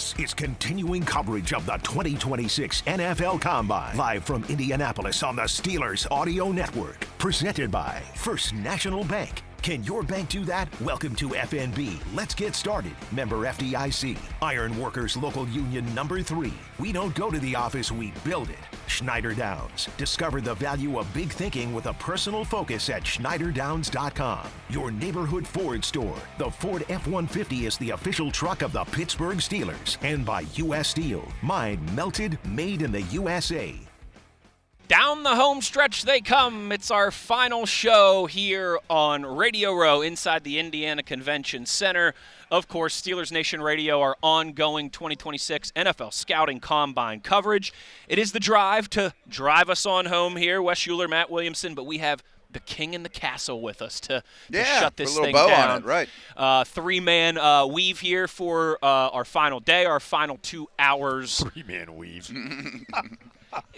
This is continuing coverage of the 2026 NFL Combine, live from Indianapolis on the Steelers Audio Network. Presented by First National Bank. Can your bank do that? Welcome to FNB. Let's get started. Member FDIC. Iron Workers Local Union number 3. We don't go to the office, we build it. Schneider Downs. Discover the value of big thinking with a personal focus at schneiderdowns.com. Your neighborhood Ford store. The Ford F-150 is the official truck of the Pittsburgh Steelers. And by U.S. Steel. Mine melted, made in the USA. Down the home stretch they come. It's our final show here on Radio Row inside the Indiana Convention Center. Of course, Steelers Nation Radio, our ongoing 2026 NFL Scouting Combine coverage. It is the drive to drive us on home here. Wes Uhler, Matt Williamson, but we have the king in the castle with us to shut this thing down. On it, right. Three-man weave here for our final day, our final 2 hours. Three-man weave.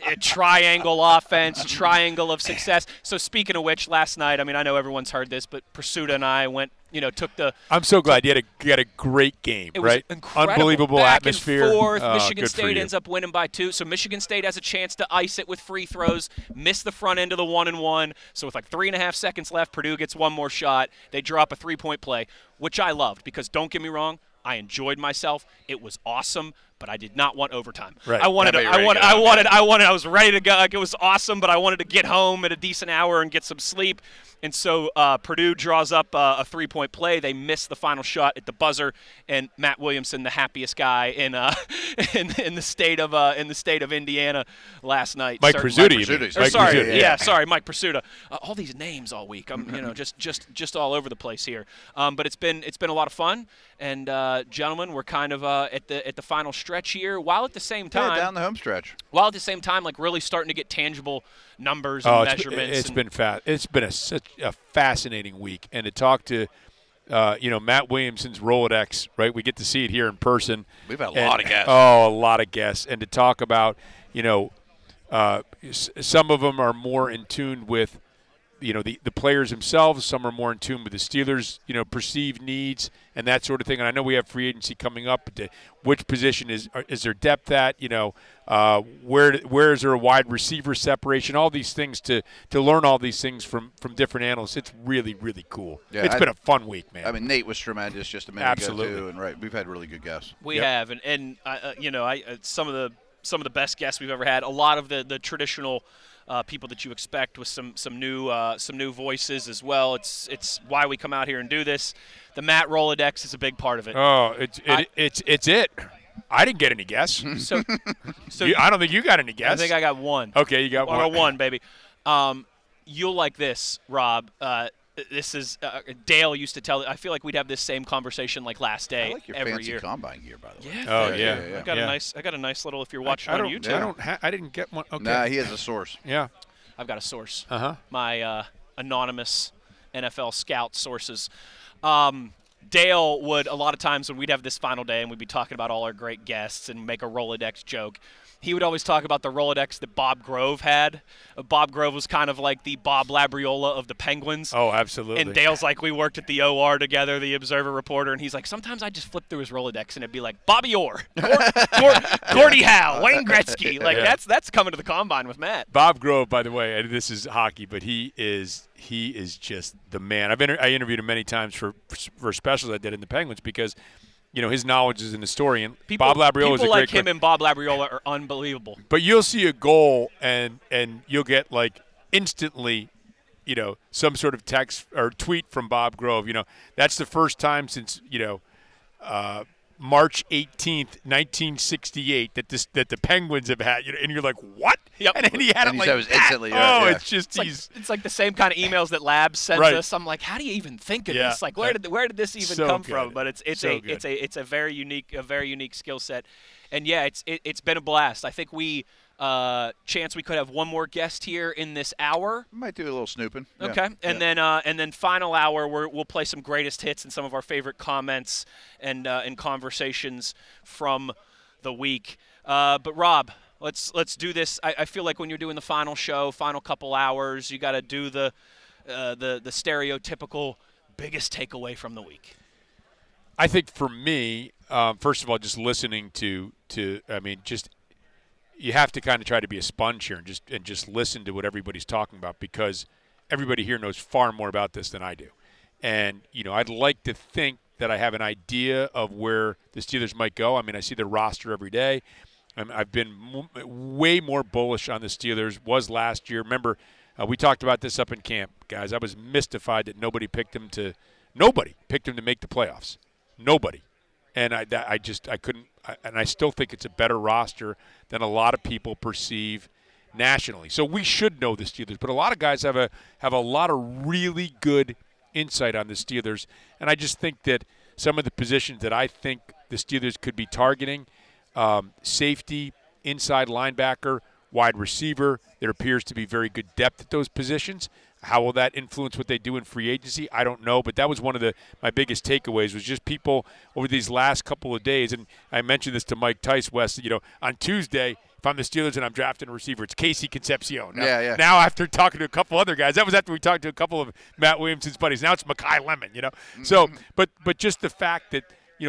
A triangle offense, triangle of success. So speaking of which, last night, I mean, I know everyone's heard this, but Pursuta and I went, took the – I'm so glad you had a great game, it was right? Incredible. Unbelievable Back atmosphere. And forth. Oh, Michigan State ends up winning by 2. So Michigan State has a chance to ice it with free throws, miss the front end of the 1-and-1. So with like 3.5 seconds left, Purdue gets one more shot. They drop a three-point play, which I loved because don't get me wrong, I enjoyed myself. It was awesome, but I did not want overtime. Right. I was ready to go. Like, it was awesome, but I wanted to get home at a decent hour and get some sleep. And so Purdue draws up a three-point play. They miss the final shot at the buzzer, and Matt Williamson, the happiest guy in the state of Indiana last night. Mike Pursuta. Mike Pursuta. All these names all week. I'm just all over the place here. But it's been a lot of fun. And gentlemen, we're kind of at the final stretch here, while at the same time down the home stretch. While at the same time, like really starting to get tangible numbers and measurements. It's been such a fascinating week, and to talk to Matt Williamson's Rolodex, right? We get to see it here in person. We've had a lot of guests. Oh, a lot of guests, and to talk about some of them are more in tune with the players themselves. Some are more in tune with the Steelers, perceived needs and that sort of thing. And I know we have free agency coming up. But which position is there depth at? Where is there a wide receiver separation? All these things to learn all these things from different analysts. It's really, really cool. Yeah, it's been a fun week, man. I mean, Nate was tremendous just a minute ago too, and right, we've had really good guests. We have, and some of the best guests we've ever had. A lot of the traditional people that you expect with some new voices as well. It's why we come out here and do this. The Matt Rolodex is a big part of it. Oh, it's it. I didn't get any guests. So I don't think you got any guests. I think I got one. Okay, you got one. I got one, baby. You'll like this, Rob. This is Dale used to tell. I feel like we'd have this same conversation like last day. I like your every fancy year. Combine gear, by the way. Yeah. I got a nice little. If you're watching on YouTube, I didn't get one. Okay. Nah, he has a source. Yeah, I've got a source. My anonymous NFL scout sources. Dale would, a lot of times when we'd have this final day and we'd be talking about all our great guests and make a Rolodex joke, he would always talk about the Rolodex that Bob Grove had. Bob Grove was kind of like the Bob Labriola of the Penguins. Oh, absolutely. And Dale's like, we worked at the OR together, the Observer reporter, and he's like, sometimes I just flip through his Rolodex and it'd be like Bobby Orr, Gordie Howe, Wayne Gretzky. Like that's coming to the Combine with Matt. Bob Grove, by the way, and this is hockey, but he is just the man. I interviewed him many times for specials I did in the Penguins because his knowledge is in the story. And Bob Labriola is a great People like him and Bob Labriola are unbelievable. But you'll see a goal and you'll get like instantly, some sort of text or tweet from Bob Grove. That's the first time since March 18th, 1968 that the Penguins have had. And you're like, what? Yep. And then he had it like that. Instantly, it's just it's like the same kind of emails that Labs sends us. I'm like, how do you even think of this? Like, where did this even come from? But it's a very unique skill set, and it's been a blast. I think we chance we could have one more guest here in this hour. We might do a little snooping. Okay, and then final hour we'll play some greatest hits and some of our favorite comments and conversations from the week. But Rob, let's do this. I feel like when you're doing the final show, final couple hours, you got to do the stereotypical biggest takeaway from the week. I think for me, first of all, just listening to I mean, just you have to kind of try to be a sponge here and just listen to what everybody's talking about, because everybody here knows far more about this than I do. And, I'd like to think that I have an idea of where the Steelers might go. I mean, I see the roster every day. I've been way more bullish on the Steelers, was last year. Remember, we talked about this up in camp, guys. I was mystified that nobody picked them to make the playoffs. Nobody. And I couldn't, and I still think it's a better roster than a lot of people perceive nationally. So we should know the Steelers, but a lot of guys have a lot of really good insight on the Steelers, and I just think that some of the positions that I think the Steelers could be targeting, safety, inside linebacker, wide receiver, there appears to be very good depth at those positions. How will that influence what they do in free agency? I don't know, but that was one of my biggest takeaways was just people over these last couple of days, and I mentioned this to Mike Tice, Wes, on Tuesday, if I'm the Steelers and I'm drafting a receiver, it's Casey Concepcion. Now after talking to a couple other guys, that was after we talked to a couple of Matt Williamson's buddies. Now it's Mekhi Lemon, So, but just the fact that,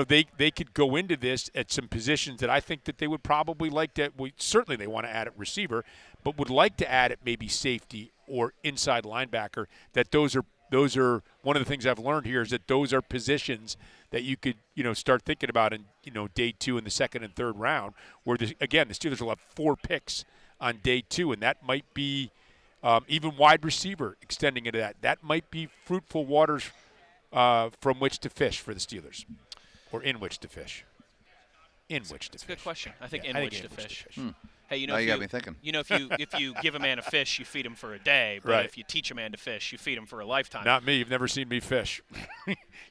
they could go into this at some positions that I think that they would probably like to. Certainly they want to add at receiver, but would like to add at maybe safety or inside linebacker. That those are one of the things I've learned here is that those are positions that you could start thinking about in day 2 in the second and third round. Where the Steelers will have 4 picks on day 2, and that might be even wide receiver extending into that. That might be fruitful waters from which to fish for the Steelers. Or in which to fish. It's a good question. I think in which to fish. Hey, now you got me thinking. If you give a man a fish, you feed him for a day. But right. If you teach a man to fish, you feed him for a lifetime. Not me. You've never seen me fish.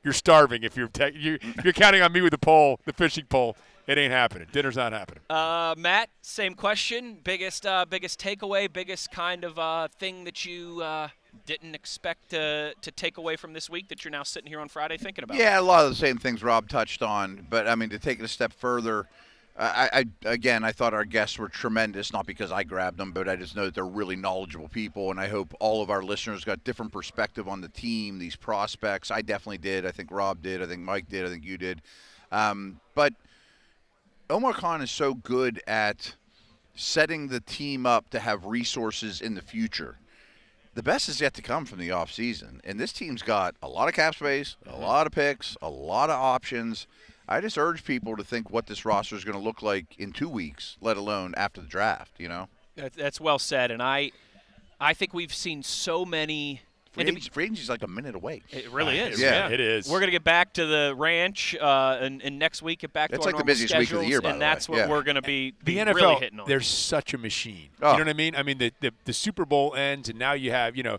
You're starving if you're counting on me with the fishing pole. It ain't happening. Dinner's not happening. Matt, same question. Biggest takeaway, biggest kind of thing that you didn't expect to take away from this week that you're now sitting here on Friday thinking about? Yeah, a lot of the same things Rob touched on. But, I mean, to take it a step further, I thought our guests were tremendous, not because I grabbed them, but I just know that they're really knowledgeable people, and I hope all of our listeners got different perspective on the team, these prospects. I definitely did. I think Rob did. I think Mike did. I think you did. But Omar Khan is so good at setting the team up to have resources in the future. The best is yet to come from the offseason, and this team's got a lot of cap space, a lot of picks, a lot of options. I just urge people to think what this roster is going to look like in 2 weeks, let alone after the draft, That's well said, and I think we've seen so many – Free agency's like a minute away. It really is. Yeah, it is. We're going to get back to the ranch and next week get back to our normal the busiest schedules, week of the year, by the way. And that's what we're going to be the NFL, really hitting on. They're such a machine. Oh. You know what I mean? I mean, the Super Bowl ends, and now you have, you're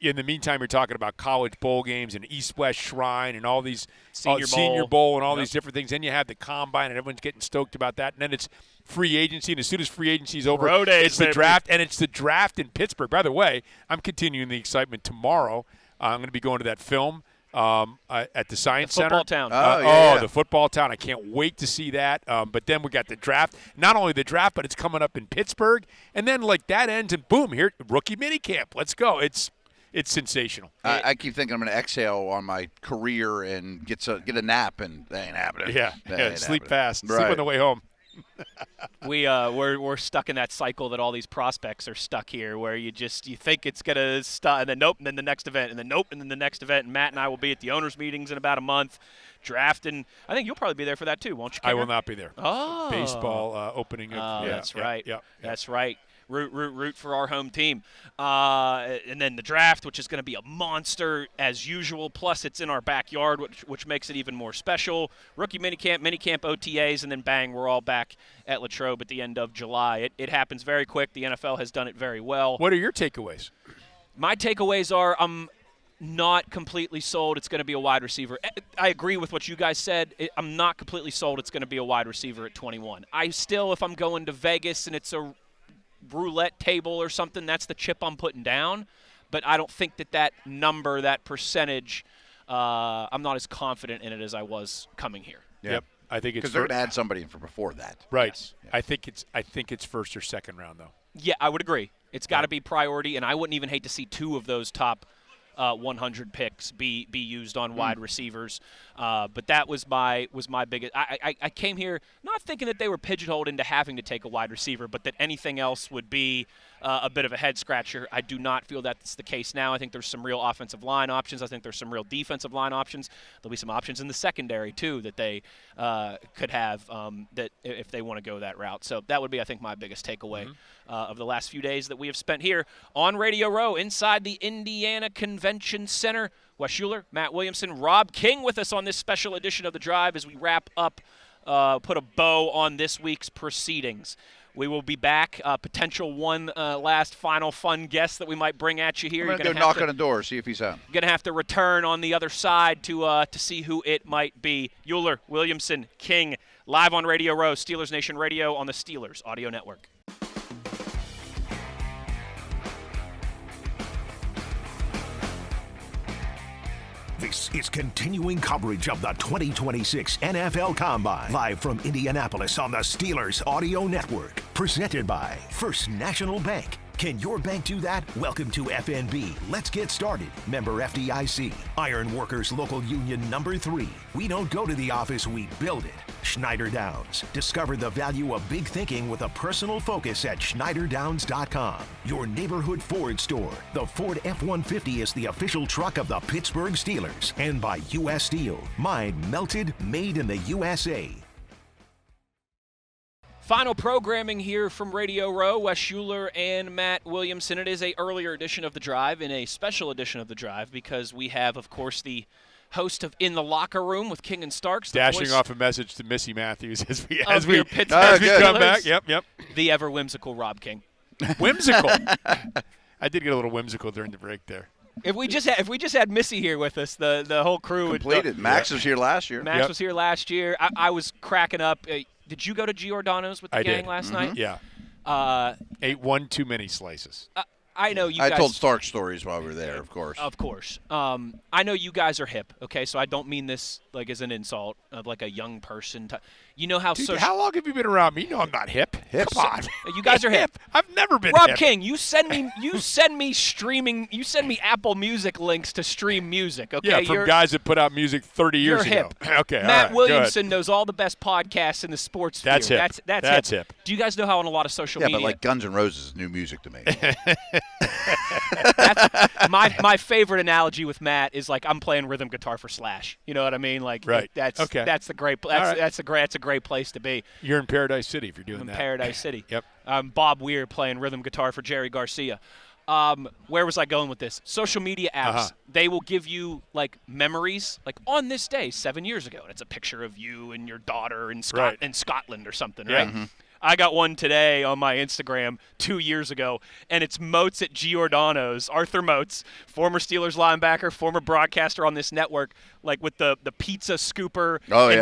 in the meantime, you're talking about college bowl games and East-West Shrine and all these Senior Bowl and all these different things. Then you have the Combine, and everyone's getting stoked about that. And then it's free agency, and as soon as free agency is over, it's the draft, and it's the draft in Pittsburgh. By the way, I'm continuing the excitement tomorrow. I'm going to be going to that film at the Science Center. Football Town. The Football Town. I can't wait to see that. But then we got the draft. Not only the draft, but it's coming up in Pittsburgh. And then, that ends, and boom, here, rookie minicamp. Let's go. It's sensational. I keep thinking I'm going to exxale on my career and get a nap, and that ain't happening. Yeah. Sleep fast. Right. Sleep on the way home. We're stuck in that cycle that all these prospects are stuck here, where you think it's gonna stop, and then nope, and then the next event, and then nope, and then the next event. And Matt and I will be at the owners' meetings in about a month, drafting. I think you'll probably be there for that too, won't you, Kinger? I will not be there. Oh, baseball opening. That's right. Yeah, that's right. Root for our home team. And then the draft, which is going to be a monster as usual, plus it's in our backyard, which makes it even more special. Rookie minicamp, OTAs, and then bang, we're all back at Latrobe at the end of July. It happens very quick. The NFL has done it very well. What are your takeaways? My takeaways are I'm not completely sold it's going to be a wide receiver. I agree with what you guys said. I'm not completely sold it's going to be a wide receiver at 21. I still, if I'm going to Vegas and it's a roulette table or something, that's the chip I'm putting down. But I don't think that number, that percentage, I'm not as confident in it as I was coming here. Yep. I think it's because they're going to add somebody in for before that. Right. Yes. I think it's first or second round though. Yeah, I would agree. It's got to be priority, and I wouldn't even hate to see 2 of those top 100 picks be used on wide receivers. But that was my biggest. I came here not thinking that they were pigeonholed into having to take a wide receiver, but that anything else would be a bit of a head scratcher. I do not feel that's the case now. I think there's some real offensive line options. I think there's some real defensive line options. There'll be some options in the secondary too that they could have that if they want to go that route. So that would be, I think, my biggest takeaway of the last few days that we have spent here on Radio Row inside the Indiana Convention Center. Wes Uhler, Matt Williamson, Rob King with us on this special edition of The Drive as we wrap up, put a bow on this week's proceedings. We will be back. Potential one last final fun guest that we might bring at you here. We're going to go knock on the door, see if he's out. Going to have to return on the other side to see who it might be. Uhler, Williamson, King, live on Radio Row, Steelers Nation Radio on the Steelers Audio Network. This is continuing coverage of the 2026 NFL Combine, live from Indianapolis on the Steelers Audio Network. Presented by First National Bank. Can your bank do that? Welcome to FNB. Let's get started. Member FDIC. Iron Workers Local Union number 3. We don't go to the office, we build it. Schneider Downs. Discover the value of big thinking with a personal focus at schneiderdowns.com. Your neighborhood Ford store. The Ford F-150 is the official truck of the Pittsburgh Steelers. And by U.S. Steel. Mind melted, made in the USA. Final programming here from Radio Row, Wes Uhler and Matt Williamson. It is a earlier edition of The Drive and a special edition of The Drive because we have, of course, the host of In the Locker Room with King and Starks. Dashing off a message to Missy Matthews as we come back. Yep. The ever whimsical Rob King. Whimsical. I did get a little whimsical during the break there. If we just had Missy here with us, the whole crew would completed. Max was here last year. Max was here last year. I was cracking up. Did you go to Giordano's with the gang last night? Yeah. Ate one too many slices. I know you guys. I told Stark stories while we were there, of course. Of course. I know you guys are hip, okay? So I don't mean this like as an insult of like a young person. You know how Dude, how long have you been around me? You know I'm not hip. Come on. You guys are hip. I've never been Rob hip. King, you send me streaming, you send me Apple Music links to stream music, okay? Yeah, from guys that put out music 30 years ago. Hip. Okay, Matt Williamson knows all the best podcasts in the sports sphere. That's hip. That's hip. Do you guys know how on a lot of social media? Yeah, but like Guns N' Roses is new music to me. That's my favorite analogy with Matt is like I'm playing rhythm guitar for Slash. You know what I mean? Like that's a great place to be. You're in Paradise City if you're doing that. Paradise City. Yep. Bob Weir playing rhythm guitar for Jerry Garcia. Where was I going with this? Social media apps, they will give you like memories, like on this day 7 years ago, and it's a picture of you and your daughter in Scotland or something, right? Mm-hmm. I got one today on my Instagram 2 years ago, and it's Moats at Giordano's. Arthur Moats, former Steelers linebacker, former broadcaster on this network, like with the pizza scooper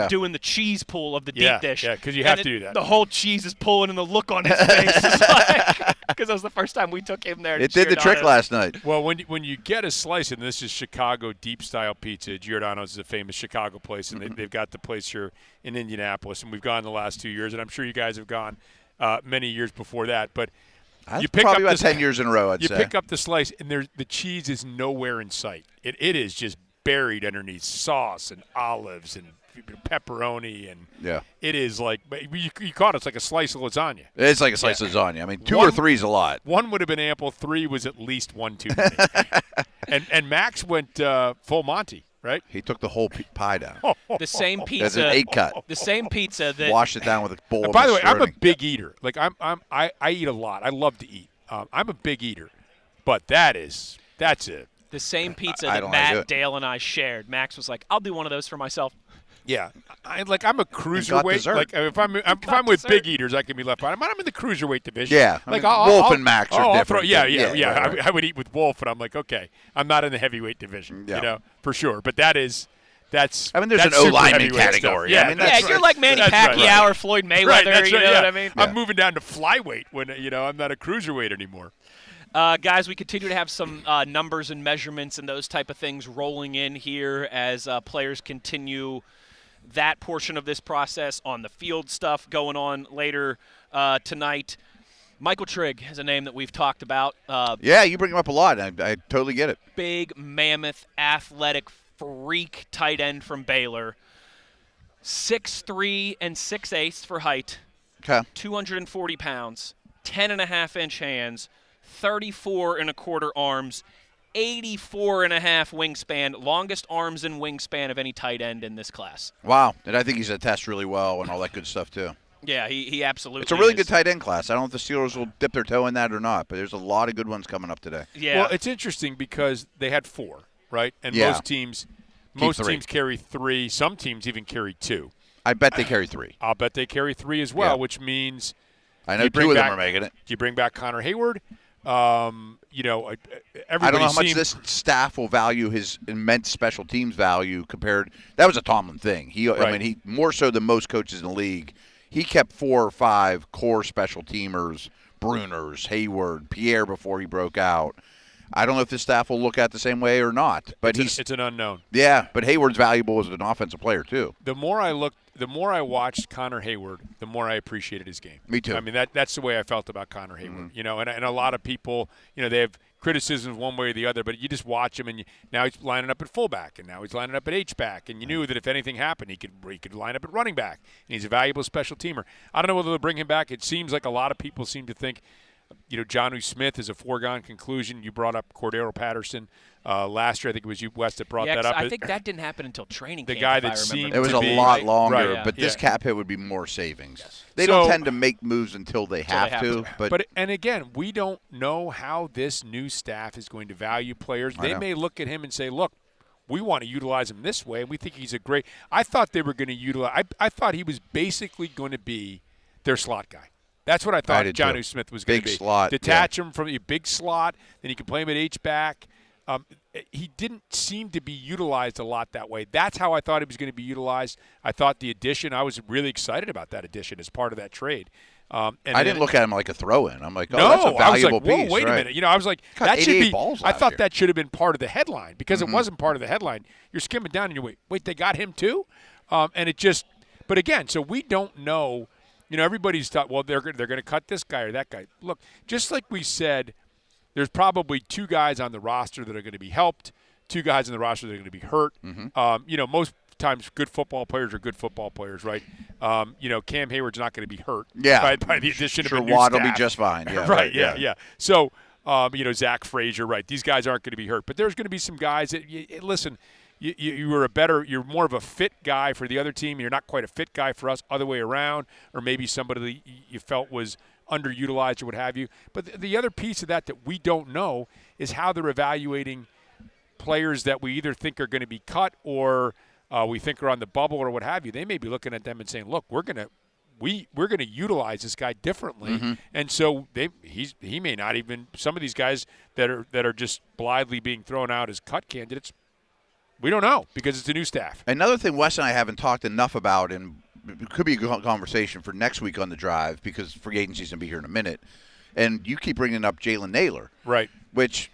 doing the cheese pull of the deep dish. Yeah, because you have to do that. The whole cheese is pulling, and the look on his face is like, because that was the first time we took him there. It did the trick last night. Well, when you get a slice, and this is Chicago deep-style pizza, Giordano's is a famous Chicago place, and they've got the place here in Indianapolis, and we've gone the last 2 years, and I'm sure you guys have gone many years before that. But you pick probably up about 10 years in a row, I'd say. You pick up the slice, and the cheese is nowhere in sight. It is just buried underneath sauce and olives and pepperoni, and it is like you caught it. It's like a slice of lasagna. It's like a slice of lasagna. I mean, two or three is a lot. One would have been ample. 3 was at least one too many. and Max went full Monty. Right? He took the whole pie down. The same pizza. As an 8-cut. The same pizza that washed it down with a bowl. By the way, I'm a big eater. Like I eat a lot. I love to eat. I'm a big eater, but that's it. The same pizza that Matt, Dale, and I shared. Max was like, "I'll do one of those for myself." Yeah, I'm a cruiserweight. Like if I'm with big eaters, I can be left behind. I'm in the cruiserweight division. Yeah, like Wolf and Max are different. Right. I would eat with Wolf, and I'm like, okay, I'm not in the heavyweight division, you know, for sure. But that's. I mean, there's an O-lineman category. Yeah, I mean, you're like Manny Pacquiao or Floyd Mayweather. You know what I mean? I'm moving down to flyweight when I'm not a cruiserweight anymore. Guys, we continue to have some numbers and measurements and those type of things rolling in here as players continue that portion of this process on the field stuff going on later tonight. Michael Trigg is a name that we've talked about. Yeah, you bring him up a lot. I totally get it. Big, mammoth, athletic, freak tight end from Baylor. 6'3" and 6'8" for height. Okay. 240 pounds, 10.5-inch hands, 34 1/4 arms, 84 1/2 wingspan, longest arms and wingspan of any tight end in this class. Wow. And I think he's a test really well and all that good stuff, too. Yeah, he absolutely It's a really is. good tight end class. I don't know if the Steelers will dip their toe in that or not, but there's a lot of good ones coming up today. Yeah. Well, it's interesting because they had 4, right? And Yeah. most teams carry 3. Some teams even carry 2. I bet they carry 3. I'll bet they carry 3 as well, Yeah. which means I know you 2 bring of them back- are making it. do you bring back Connor Hayward? Everybody I don't know how much seems, this staff will value his immense special teams value compared. That was a Tomlin thing. I Right. mean, he more so than most coaches in the league. He kept 4 or 5 core special teamers, Bruners, Hayward, Pierre before he broke out. I don't know if this staff will look at it the same way or not, but it's an unknown. Yeah, but Hayward's valuable as an offensive player too. The more I watched Connor Hayward, the more I appreciated his game. Me too. I mean, that's the way I felt about Connor Hayward. And a lot of people, they have criticisms one way or the other, but you just watch him, and now he's lining up at fullback, and now he's lining up at H-back, and you knew that if anything happened, he could line up at running back, and he's a valuable special teamer. I don't know whether they'll bring him back. It seems like a lot of people seem to think, Jonnu Smith is a foregone conclusion. You brought up Cordero Patterson last year. I think it was you, Wes, that brought that up. I think that didn't happen until training camp. The guy if I that remember seemed It was to a be, lot longer, right, but this yeah. cap hit would be more savings. Yes. They So- don't tend to make moves until they have to. But And again, we don't know how this new staff is going to value players. I They know. may look at him and say, look, we want to utilize him this way, and we think he's a great – I thought they were going to utilize – I thought he was basically going to be their slot guy. That's what I thought did too. Jonnu Smith was going to be. Big slot, Detach him from a big slot, then he can play him at H-back. He didn't seem to be utilized a lot that way. That's how I thought he was going to be utilized. I thought the addition – I was really excited about that addition as part of that trade. I didn't look at him like a throw-in. I'm like, no, that's a valuable I was like, whoa, piece. wait a right? minute. I was like, Got that should 88 be. balls I last thought year. that should have been part of the headline because it wasn't part of the headline. You're skimming down and you wait, they got him too, and it just. But again, so we don't know. Everybody's thought, well, they're going to cut this guy or that guy. Look, just like we said, there's probably 2 guys on the roster that are going to be helped, 2 guys on the roster that are going to be hurt. Most times good football players are good football players, right? Cam Hayward's not going to be hurt by the addition of a new Watt will staff. be just fine. Yeah, right, yeah. So, Zach Frazier, right, these guys aren't going to be hurt. But there's going to be some guys that, listen, you're more of a fit guy for the other team. You're not quite a fit guy for us, other way around, or maybe somebody that you felt was underutilized or what have you. But the other piece of that we don't know is how they're evaluating players that we either think are going to be cut or we think are on the bubble or what have you. They may be looking at them and saying, look, we're going to utilize this guy differently. And so he may not even, some of these guys that are just blithely being thrown out as cut candidates, we don't know because it's a new staff. Another thing Wes and I haven't talked enough about, and it could be a good conversation for next week on the drive because free agency's going to be here in a minute, and you keep bringing up Jalen Naylor. Right. Which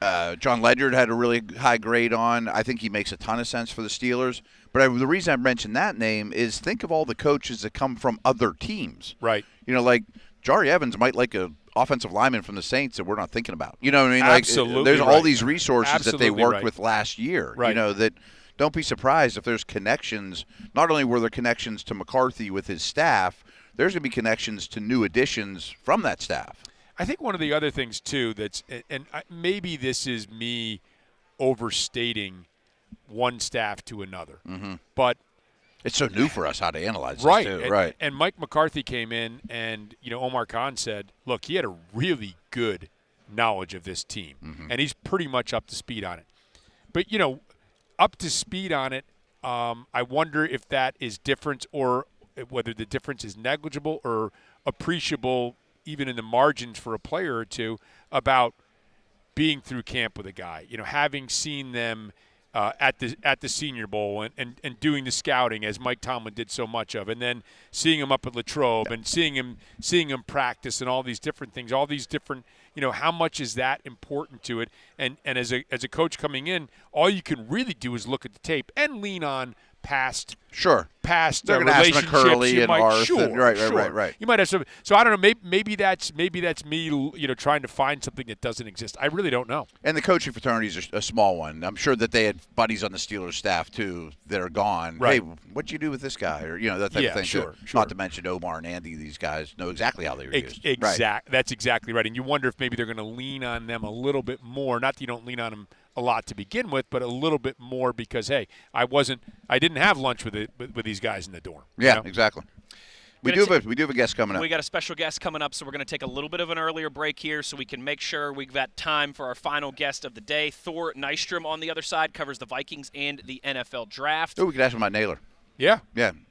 Jon Ledyard had a really high grade on. I think he makes a ton of sense for the Steelers. But the reason I mentioned that name is think of all the coaches that come from other teams. Right. Like Jari Evans might like a offensive lineman from the Saints that we're not thinking about. You know what I mean? Absolutely. There's right. all these resources that they worked right. with last year. Right. That don't be surprised if there's connections. Not only were there connections to McCarthy with his staff, there's going to be connections to new additions from that staff. I think one of the other things, too, and maybe this is me overstating one staff to another, but it's so new for us how to analyze right, this, too. and, right. And Mike McCarthy came in, and Omar Khan said, look, he had a really good knowledge of this team, and he's pretty much up to speed on it. But, up to speed on it, I wonder if that is different or whether the difference is negligible or appreciable even in the margins for a player or two about being through camp with a guy, having seen them at the Senior Bowl and doing the scouting as Mike Tomlin did so much of, and then seeing him up at Latrobe and seeing him practice and all these different things, all these different, how much is that important to it? And as a coach coming in, all you can really do is look at the tape and lean on past. Sure. Past They're going to ask relationships. Curly You and might, Arth. sure, Right. You might have some. So I don't know. Maybe that's me. Trying to find something that doesn't exist. I really don't know. And the coaching fraternity is a small one. I'm sure that they had buddies on the Steelers staff too that are gone. Right. Hey, what'd you do with this guy? Or that type of thing. Sure. Not to mention Omar and Andy. These guys know exactly how they were used. Exactly. That's exactly right. And you wonder if maybe they're going to lean on them a little bit more. Not that you don't lean on them a lot to begin with, but a little bit more because I didn't have lunch with these guys in the dorm. Yeah, exactly. We do have a guest coming up. We got a special guest coming up, so we're going to take a little bit of an earlier break here so we can make sure we've got time for our final guest of the day. Thor Nystrom on the other side covers the Vikings and the NFL draft. Oh, we could ask him about Naylor. Yeah.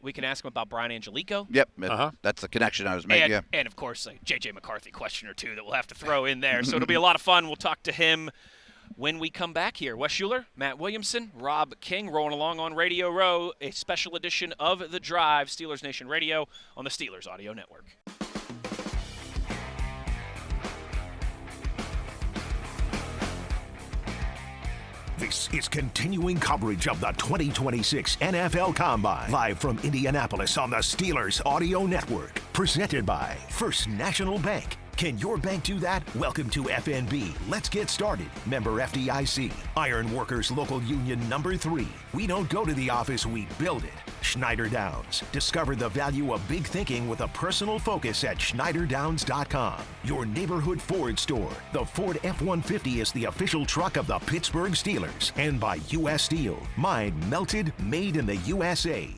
We can ask him about Brian Angelico. Yep. That's the connection I was making. And of course, a J.J. McCarthy question or two that we'll have to throw in there. So it'll be a lot of fun. We'll talk to him when we come back here. Wes Uhler, Matt Williamson, Rob King rolling along on Radio Row, a special edition of The Drive, Steelers Nation Radio on the Steelers Audio Network. This is continuing coverage of the 2026 NFL Combine, live from Indianapolis on the Steelers Audio Network. Presented by First National Bank. Can your bank do that? Welcome to FNB. Let's get started. Member FDIC. Iron Workers Local Union number 3. We don't go to the office, we build it. Schneider Downs. Discover the value of big thinking with a personal focus at schneiderdowns.com. Your neighborhood Ford store. The Ford F-150 is the official truck of the Pittsburgh Steelers. And by U.S. Steel. Mind melted, made in the USA.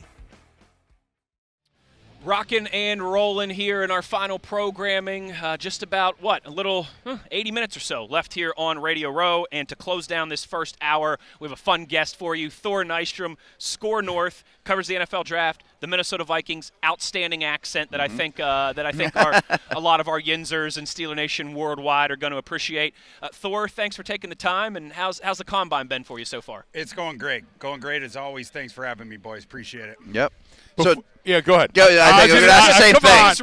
Rocking and rolling here in our final programming. Just about, a little 80 minutes or so left here on Radio Row. And to close down this first hour, we have a fun guest for you. Thor Nystrom, Score North, covers the NFL draft, the Minnesota Vikings, outstanding accent that I think our, a lot of our Yinzers and Steeler Nation worldwide are going to appreciate. Thor, thanks for taking the time, and how's the Combine been for you so far? It's going great. Going great as always. Thanks for having me, boys. Appreciate it. Yep. So, yeah, go ahead. I think that's the same thing. Just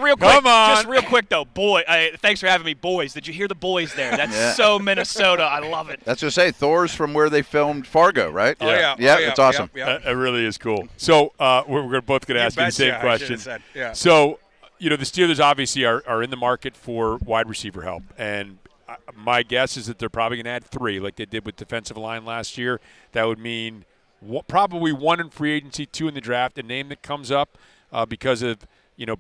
real quick, though. Thanks for having me, boys. Did you hear the boys there? That's so Minnesota. I love it. That's what I say. Thor's from where they filmed Fargo, right? Oh, yeah. It's awesome. Yep. It really is cool. So we're both going to ask you the same question. Yeah. So, the Steelers obviously are in the market for wide receiver help. And my guess is that they're probably going to add 3 like they did with defensive line last year. That would mean probably 1 in free agency, 2 in the draft. A name that comes up because of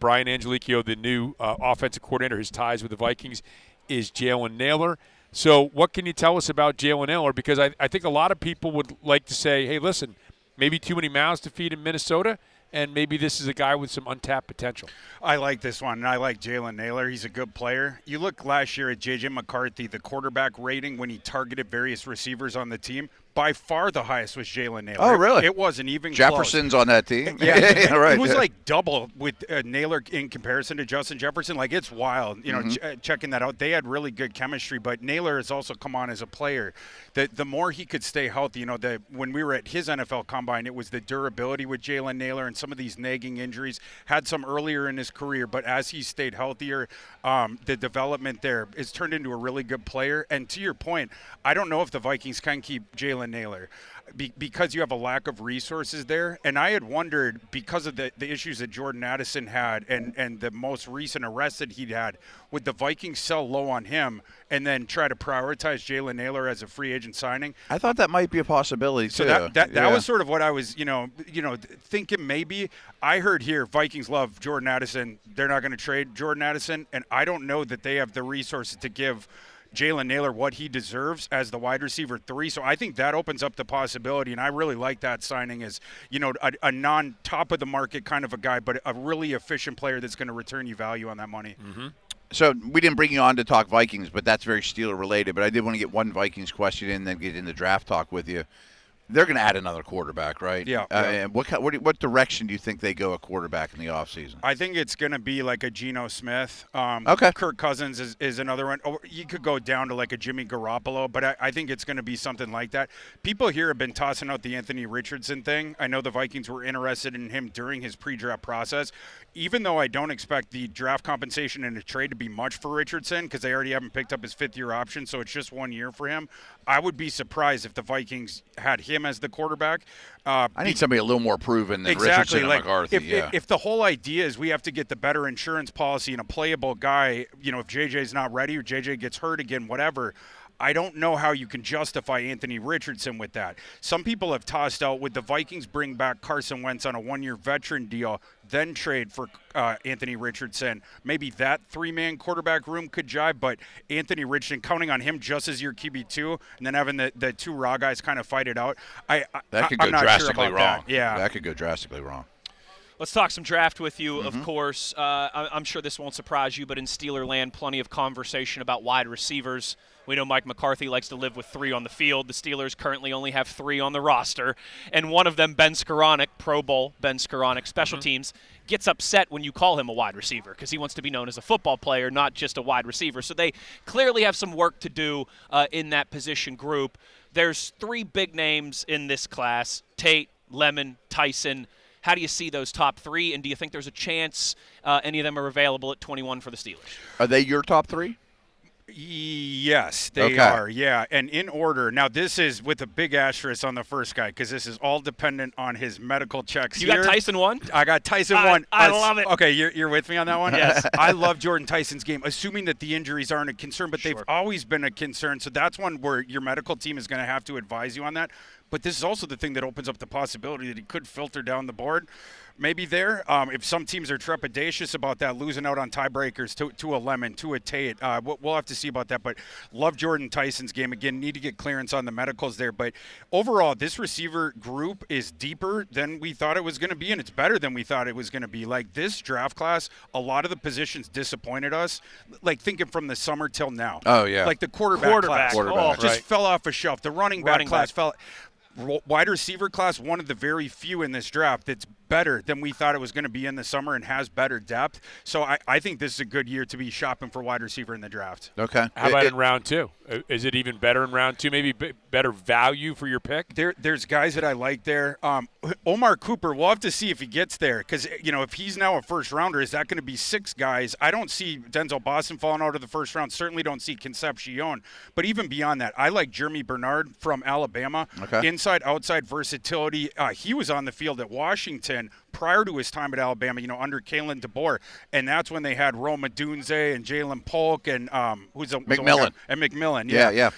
Brian Angelico, the new offensive coordinator, his ties with the Vikings, is Jalen Naylor. So what can you tell us about Jalen Naylor? Because I think a lot of people would like to say, hey, listen, maybe too many mouths to feed in Minnesota, and maybe this is a guy with some untapped potential. I like this one, and I like Jalen Naylor. He's a good player. You look last year at J.J. McCarthy, the quarterback rating when he targeted various receivers on the team. By far the highest was Jalen Naylor. Oh, really? It wasn't even Jefferson's close. on that team. Yeah, right. It was like double with Naylor in comparison to Justin Jefferson. Like, it's wild, checking that out. They had really good chemistry, but Naylor has also come on as a player. The more he could stay healthy, when we were at his NFL Combine, it was the durability with Jalen Naylor and some of these nagging injuries. Had some earlier in his career, but as he stayed healthier, the development there has turned into a really good player. And to your point, I don't know if the Vikings can keep Jalen Naylor because you have a lack of resources there. And I had wondered, because of the issues that Jordan Addison had and the most recent arrest that he'd had, would the Vikings sell low on him and then try to prioritize Jalen Naylor as a free agent signing? I thought that might be a possibility, so too. That was sort of what I was, thinking maybe. I heard here Vikings love Jordan Addison. They're not going to trade Jordan Addison, and I don't know that they have the resources to give Jalen Naylor what he deserves as the wide receiver 3. So I think that opens up the possibility, and I really like that signing as, a non-top of the market kind of a guy, but a really efficient player that's going to return you value on that money. Mm-hmm. So we didn't bring you on to talk Vikings, but that's very Steeler related. But I did want to get one Vikings question in and then get into draft talk with you. They're going to add another quarterback, right? Yeah. And what direction do you think they go at quarterback in the offseason? I think it's going to be like a Geno Smith. Okay. Kirk Cousins is another one. Or you could go down to like a Jimmy Garoppolo, but I think it's going to be something like that. People here have been tossing out the Anthony Richardson thing. I know the Vikings were interested in him during his pre-draft process. Even though I don't expect the draft compensation in a trade to be much for Richardson because they already haven't picked up his 5th-year option, so it's just 1 year for him, I would be surprised if the Vikings had him him as the quarterback. I need somebody a little more proven than exactly. Richardson and Like, McCarthy. If the whole idea is we have to get the better insurance policy and a playable guy, if JJ's not ready or JJ gets hurt again, whatever, I don't know how you can justify Anthony Richardson with that. Some people have tossed out, would the Vikings bring back Carson Wentz on a one-year veteran deal, then trade for Anthony Richardson? Maybe that three-man quarterback room could jive, but Anthony Richardson, counting on him just as your QB2, and then having the two raw guys kind of fight it out, that could go I'm not drastically sure about wrong. that. Yeah. That could go drastically wrong. Let's talk some draft with you, of course. I'm sure this won't surprise you, but in Steeler land, plenty of conversation about wide receivers. We know Mike McCarthy likes to live with 3 on the field. The Steelers currently only have 3 on the roster, and one of them, Ben Skoranek, Pro Bowl Ben Skoranek, special teams, gets upset when you call him a wide receiver because he wants to be known as a football player, not just a wide receiver. So they clearly have some work to do in that position group. There's 3 big names in this class: Tate, Lemon, Tyson. How do you see those top 3, and do you think there's a chance any of them are available at 21 for the Steelers? Are they your top 3? Yes, they are, yeah. And in order, now this is with a big asterisk on the first guy because this is all dependent on his medical checks. You got Tyson 1? I got Tyson 1. I love it. Okay, you're with me on that one? Yes. I love Jordan Tyson's game, assuming that the injuries aren't a concern, but they've always been a concern. So that's one where your medical team is going to have to advise you on that. But this is also the thing that opens up the possibility that he could filter down the board. Maybe there, if some teams are trepidatious about that, losing out on tiebreakers to a Lemon, to a Tate, we'll have to see about that. But love Jordan Tyson's game. Again, need to get clearance on the medicals there. But overall, this receiver group is deeper than we thought it was going to be, and it's better than we thought it was going to be. Like this draft class, a lot of the positions disappointed us, like thinking from the summer till now. Oh, yeah. Like the quarterback class. Just fell off a shelf. The running back class fell. Wide receiver class, one of the very few in this draft that's better than we thought it was going to be in the summer and has better depth. So I think this is a good year to be shopping for wide receiver in the draft. Okay. How about in round 2? Is it even better in round 2? Maybe better value for your pick? There's guys that I like there. Omar Cooper, we'll have to see if he gets there because, if he's now a first rounder, is that going to be 6 guys? I don't see Denzel Boston falling out of the first round. Certainly don't see Concepcion. But even beyond that, I like Jeremy Bernard from Alabama. Okay. Inside, outside versatility. He was on the field at Washington prior to his time at Alabama, under Kalen DeBoer, and that's when they had Roma Dunze and Jalen Polk and McMillan. And McMillan, yeah.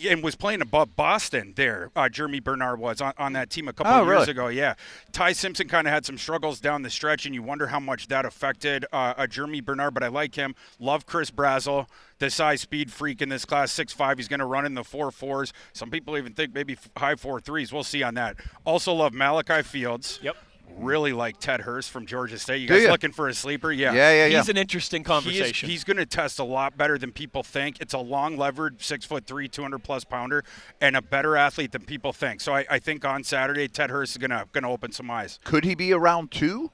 And was playing above Boston there. Jeremy Bernard was on that team a couple of years ago, yeah. Ty Simpson kind of had some struggles down the stretch, and you wonder how much that affected Jeremy Bernard, but I like him. Love Chris Brazel, the size speed freak in this class, 6'5". He's going to run in the 4.4s. Some people even think maybe high 4.3s. We'll see on that. Also love Malachi Fields. Yep. Really like Ted Hurst from Georgia State. You guys looking for a sleeper? Yeah. He's an interesting conversation. He's going to test a lot better than people think. It's a long-levered, 6'3", 200-plus pounder, and a better athlete than people think. So I think on Saturday, Ted Hurst is going to open some eyes. Could he be a round 2?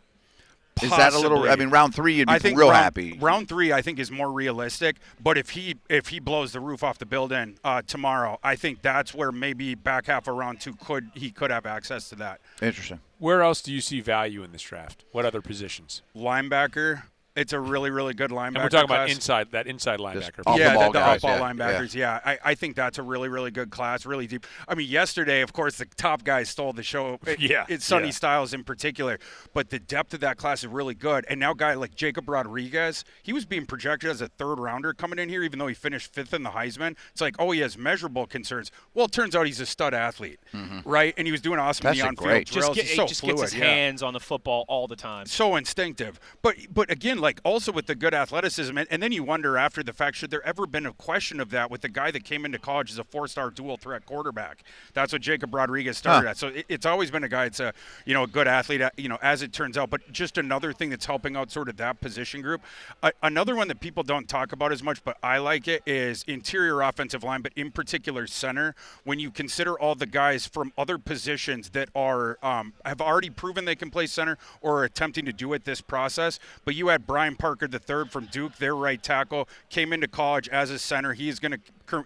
Possibly. Is that a little? Round 3, you'd be real happy. Round 3, I think, is more realistic. But if he blows the roof off the building tomorrow, I think that's where maybe back half of round 2 he could have access to that. Interesting. Where else do you see value in this draft? What other positions? Linebacker. It's a really, really good linebacker. And we're talking about class. inside linebacker. The off-ball linebackers. Yeah. I think that's a really, really good class, really deep. Yesterday, of course, the top guys stole the show. It's Sonny Styles in particular. But the depth of that class is really good. And now a guy like Jacob Rodriguez, he was being projected as a third-rounder coming in here, even though he finished 5th in the Heisman. It's like, he has measurable concerns. Well, it turns out he's a stud athlete, right? And he was doing awesome in the on-field drills. He just gets his hands on the football all the time. So instinctive. But again, also with the good athleticism, and then you wonder after the fact, should there ever been a question of that with the guy that came into college as a 4-star dual threat quarterback? That's what Jacob Rodriguez started at. So it's always been a guy that's a good athlete, as it turns out. But just another thing that's helping out sort of that position group. Another one that people don't talk about as much, but I like it, is interior offensive line, but in particular center. When you consider all the guys from other positions that are have already proven they can play center or are attempting to do it this process, but you had Brian Parker III from Duke, their right tackle, came into college as a center. He is going to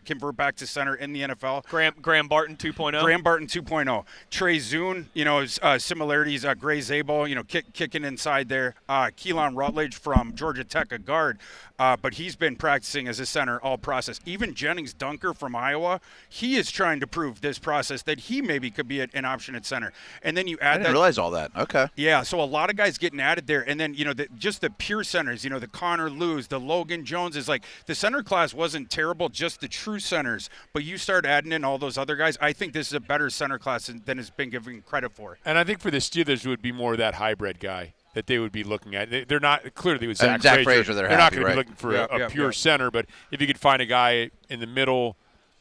convert back to center in the NFL. Graham Barton 2.0. Graham Barton 2.0. Trey Zune, similarities. Gray Zabel, kicking inside there. Keelan Rutledge from Georgia Tech, a guard. But he's been practicing as a center all process. Even Jennings Dunker from Iowa, he is trying to prove this process that he maybe could be an option at center. And then you add I didn't realize all that. Okay. Yeah, so a lot of guys getting added there. And then, just the pure centers, the Connor Lews, the Logan Jones is like the center class wasn't terrible, just the true centers. But you start adding in all those other guys. I think this is a better center class than has been given credit for. And I think for the Steelers, it would be more of that hybrid guy that they would be looking at. They're not clearly with Zach Frazier. They're not going to be looking for a pure center, but if you could find a guy in the middle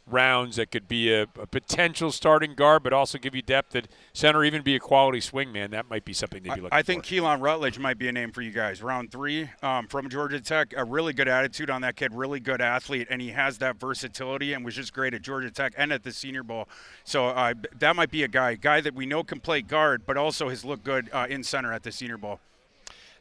rounds that could be a potential starting guard, but also give you depth at center, even be a quality swing man, that might be something they'd be looking for. I think Keelan Rutledge might be a name for you guys. Round 3 from Georgia Tech, a really good attitude on that kid, really good athlete, and he has that versatility and was just great at Georgia Tech and at the Senior Bowl. So that might be a guy that we know can play guard, but also has looked good in center at the Senior Bowl.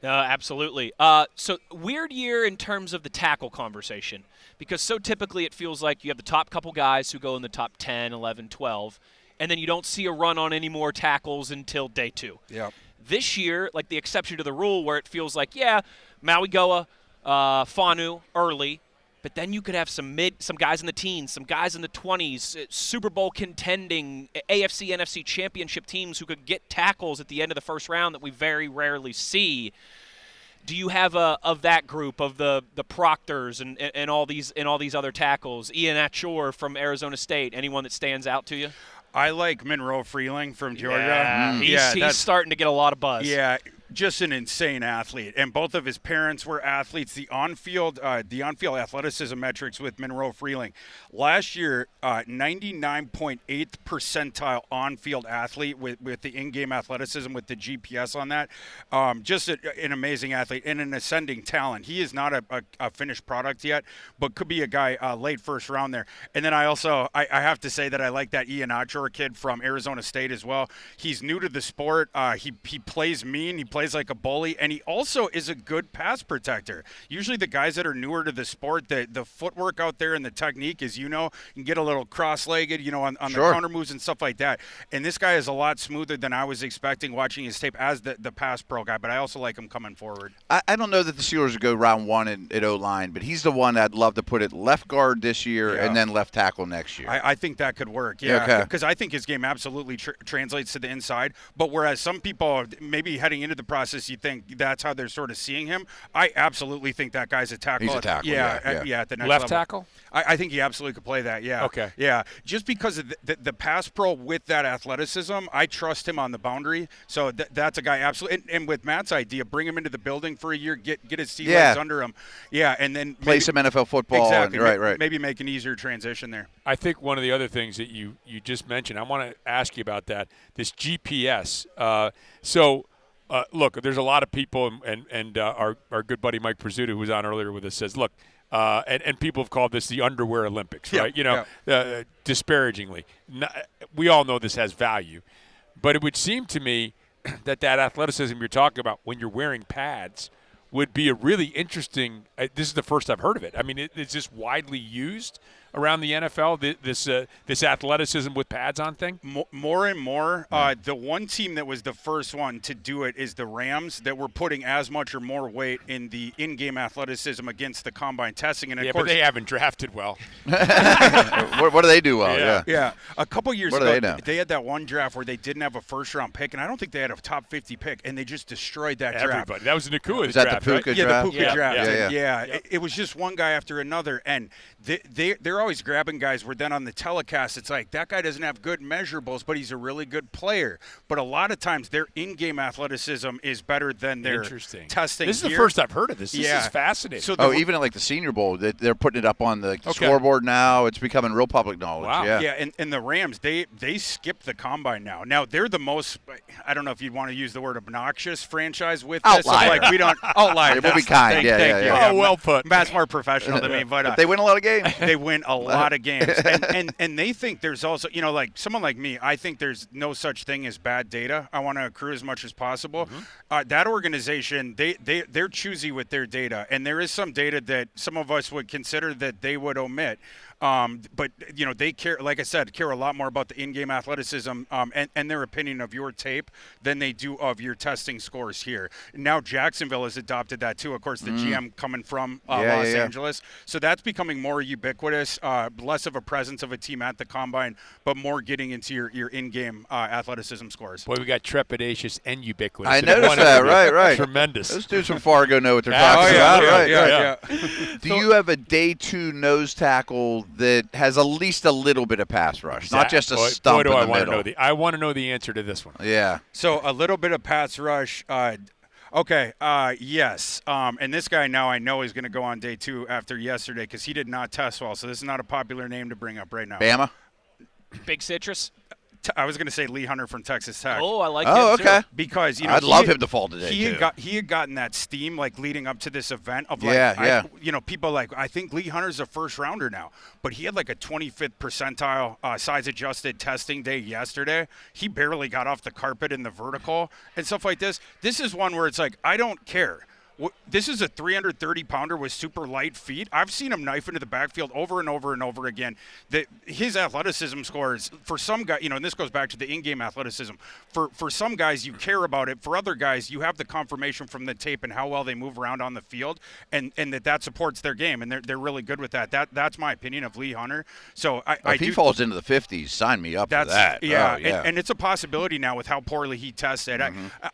Absolutely. So weird year in terms of the tackle conversation, because so typically it feels like you have the top couple guys who go in the top 10, 11, 12, and then you don't see a run on any more tackles until day 2. Yeah. This year, like the exception to the rule where it feels like, Maui Goa, Fanu early, but then you could have some guys in the teens, some guys in the 20s, Super Bowl contending AFC, NFC championship teams who could get tackles at the end of the first round that we very rarely see. Do you have of that group of the Proctors and all these other tackles? Ian Achor from Arizona State, anyone that stands out to you? I like Monroe Freeling from Georgia. Yeah, he's starting to get a lot of buzz. Yeah. Just an insane athlete, and both of his parents were athletes. The on-field athleticism metrics with Monroe Freeling last year, 99.8th percentile on-field athlete with the in-game athleticism with the GPS on that. Just an amazing athlete and an ascending talent. He is not a finished product yet, but could be a guy late first round there. And then I have to say that I like that Ian Achor kid from Arizona State as well. He's new to the sport. He plays mean. He plays like a bully, and he also is a good pass protector. Usually the guys that are newer to the sport, the footwork out there and the technique is, you can get a little cross-legged, on the counter moves and stuff like that. And this guy is a lot smoother than I was expecting watching his tape as the pass pro guy, but I also like him coming forward. I don't know that the Steelers would go round 1 at O-line, but he's the one I'd love to put at left guard this year and then left tackle next year. I think that could work, because I think his game absolutely translates to the inside, but whereas some people maybe heading into the process, you think that's how they're sort of seeing him. I absolutely think that guy's a tackle. He's a tackle. At the next left level. tackle? I think he absolutely could play that. Yeah. Okay. Yeah. Just because of the pass pro with that athleticism, I trust him on the boundary. So that's a guy absolutely. And with Matt's idea, bring him into the building for a year, get his sea legs under him. Yeah, and then play some NFL football. Exactly. Right. Maybe make an easier transition there. I think one of the other things that you just mentioned, I want to ask you about that. This GPS. Look, there's a lot of people, and our good buddy Mike Prizzuto, who was on earlier with us, says, look, and people have called this the underwear Olympics, right? Disparagingly. We all know this has value. But it would seem to me that athleticism you're talking about when you're wearing pads would be a really interesting this is the first I've heard of it. I mean, it's just widely used around the NFL, this athleticism with pads on thing? More and more. The one team that was the first one to do it is the Rams, that were putting as much or more weight in the in-game athleticism against the combine testing. And of course, but they haven't drafted well. What do they do well? Yeah. A couple years ago, they had that one draft where they didn't have a first-round pick, and I don't think they had a top 50 pick, and they just destroyed that draft. Everybody. That was the Nakua's draft, draft, the right? Puka draft? The Puka draft. Yeah. It was just one guy after another, and they're always grabbing guys where then on the telecast it's like, that guy doesn't have good measurables, but he's a really good player. But a lot of times their in-game athleticism is better than their testing. This is the first I've heard of this. This is fascinating. So even at like the Senior Bowl, they're putting it up on the scoreboard now. It's becoming real public knowledge. Wow. Yeah, and the Rams, they skipped the combine now. Now they're the most, I don't know if you'd want to use the word obnoxious franchise with this. Outlier. Like we don't won't lie. We'll be kind. Thank Yeah. you. Oh, well put. Matt's more professional than me, but They win a lot of games. they win a lot of games, and they think there's also, like someone like me, I think there's no such thing as bad data. I want to accrue as much as possible. That organization, they're choosy with their data, and there is some data that some of us would consider that they would omit. But they care, like I said, care a lot more about the in-game athleticism and their opinion of your tape than they do of your testing scores here. Now Jacksonville has adopted that too. Of course, the GM coming from Los Angeles, so that's becoming more ubiquitous. Less of a presence of a team at the combine, but more getting into your in-game athleticism scores. Boy, we got trepidatious and ubiquitous. I noticed that. Right. Tremendous. Those dudes from Fargo know what they're talking about. Yeah. Do you have a day 2 nose tackle that has at least a little bit of pass rush, not just a stump in the middle? I want to know the answer to this one. Yeah. So a little bit of pass rush. Yes. And this guy now I know is going to go on day 2 after yesterday because he did not test well. So this is not a popular name to bring up right now. Bama? Big Citrus. I was going to say Lee Hunter from Texas Tech. Oh, I like him okay. Too. Because I'd love him to fall today. He had gotten that steam like leading up to this event of people like I think Lee Hunter's a first rounder now, but he had like a 25th percentile size adjusted testing day yesterday. He barely got off the carpet in the vertical and stuff like this. This is one where it's like I don't care. This is a 330-pounder with super light feet. I've seen him knife into the backfield over and over and over again. His athleticism scores, for some guys, and this goes back to the in-game athleticism. For some guys, you care about it. For other guys, you have the confirmation from the tape and how well they move around on the field, and that supports their game, and they're really good with that. That's my opinion of Lee Hunter. So if he falls into the 50s, sign me up for that. Yeah, and it's a possibility now with how poorly he tested.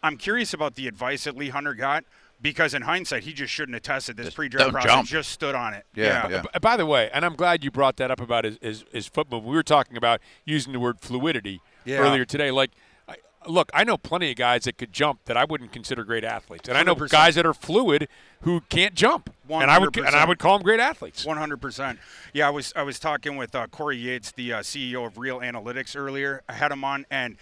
I'm curious about the advice that Lee Hunter got. Because in hindsight, he just shouldn't have tested this pre-draft process. Just stood on it. Yeah. By the way, and I'm glad you brought that up about his foot move. We were talking about using the word fluidity earlier today. Look, I know plenty of guys that could jump that I wouldn't consider great athletes, and 100%. I know guys that are fluid who can't jump, 100%. and I would call them great athletes. 100%. Yeah, I was talking with Corey Yates, the CEO of Real Analytics earlier. I had him on, and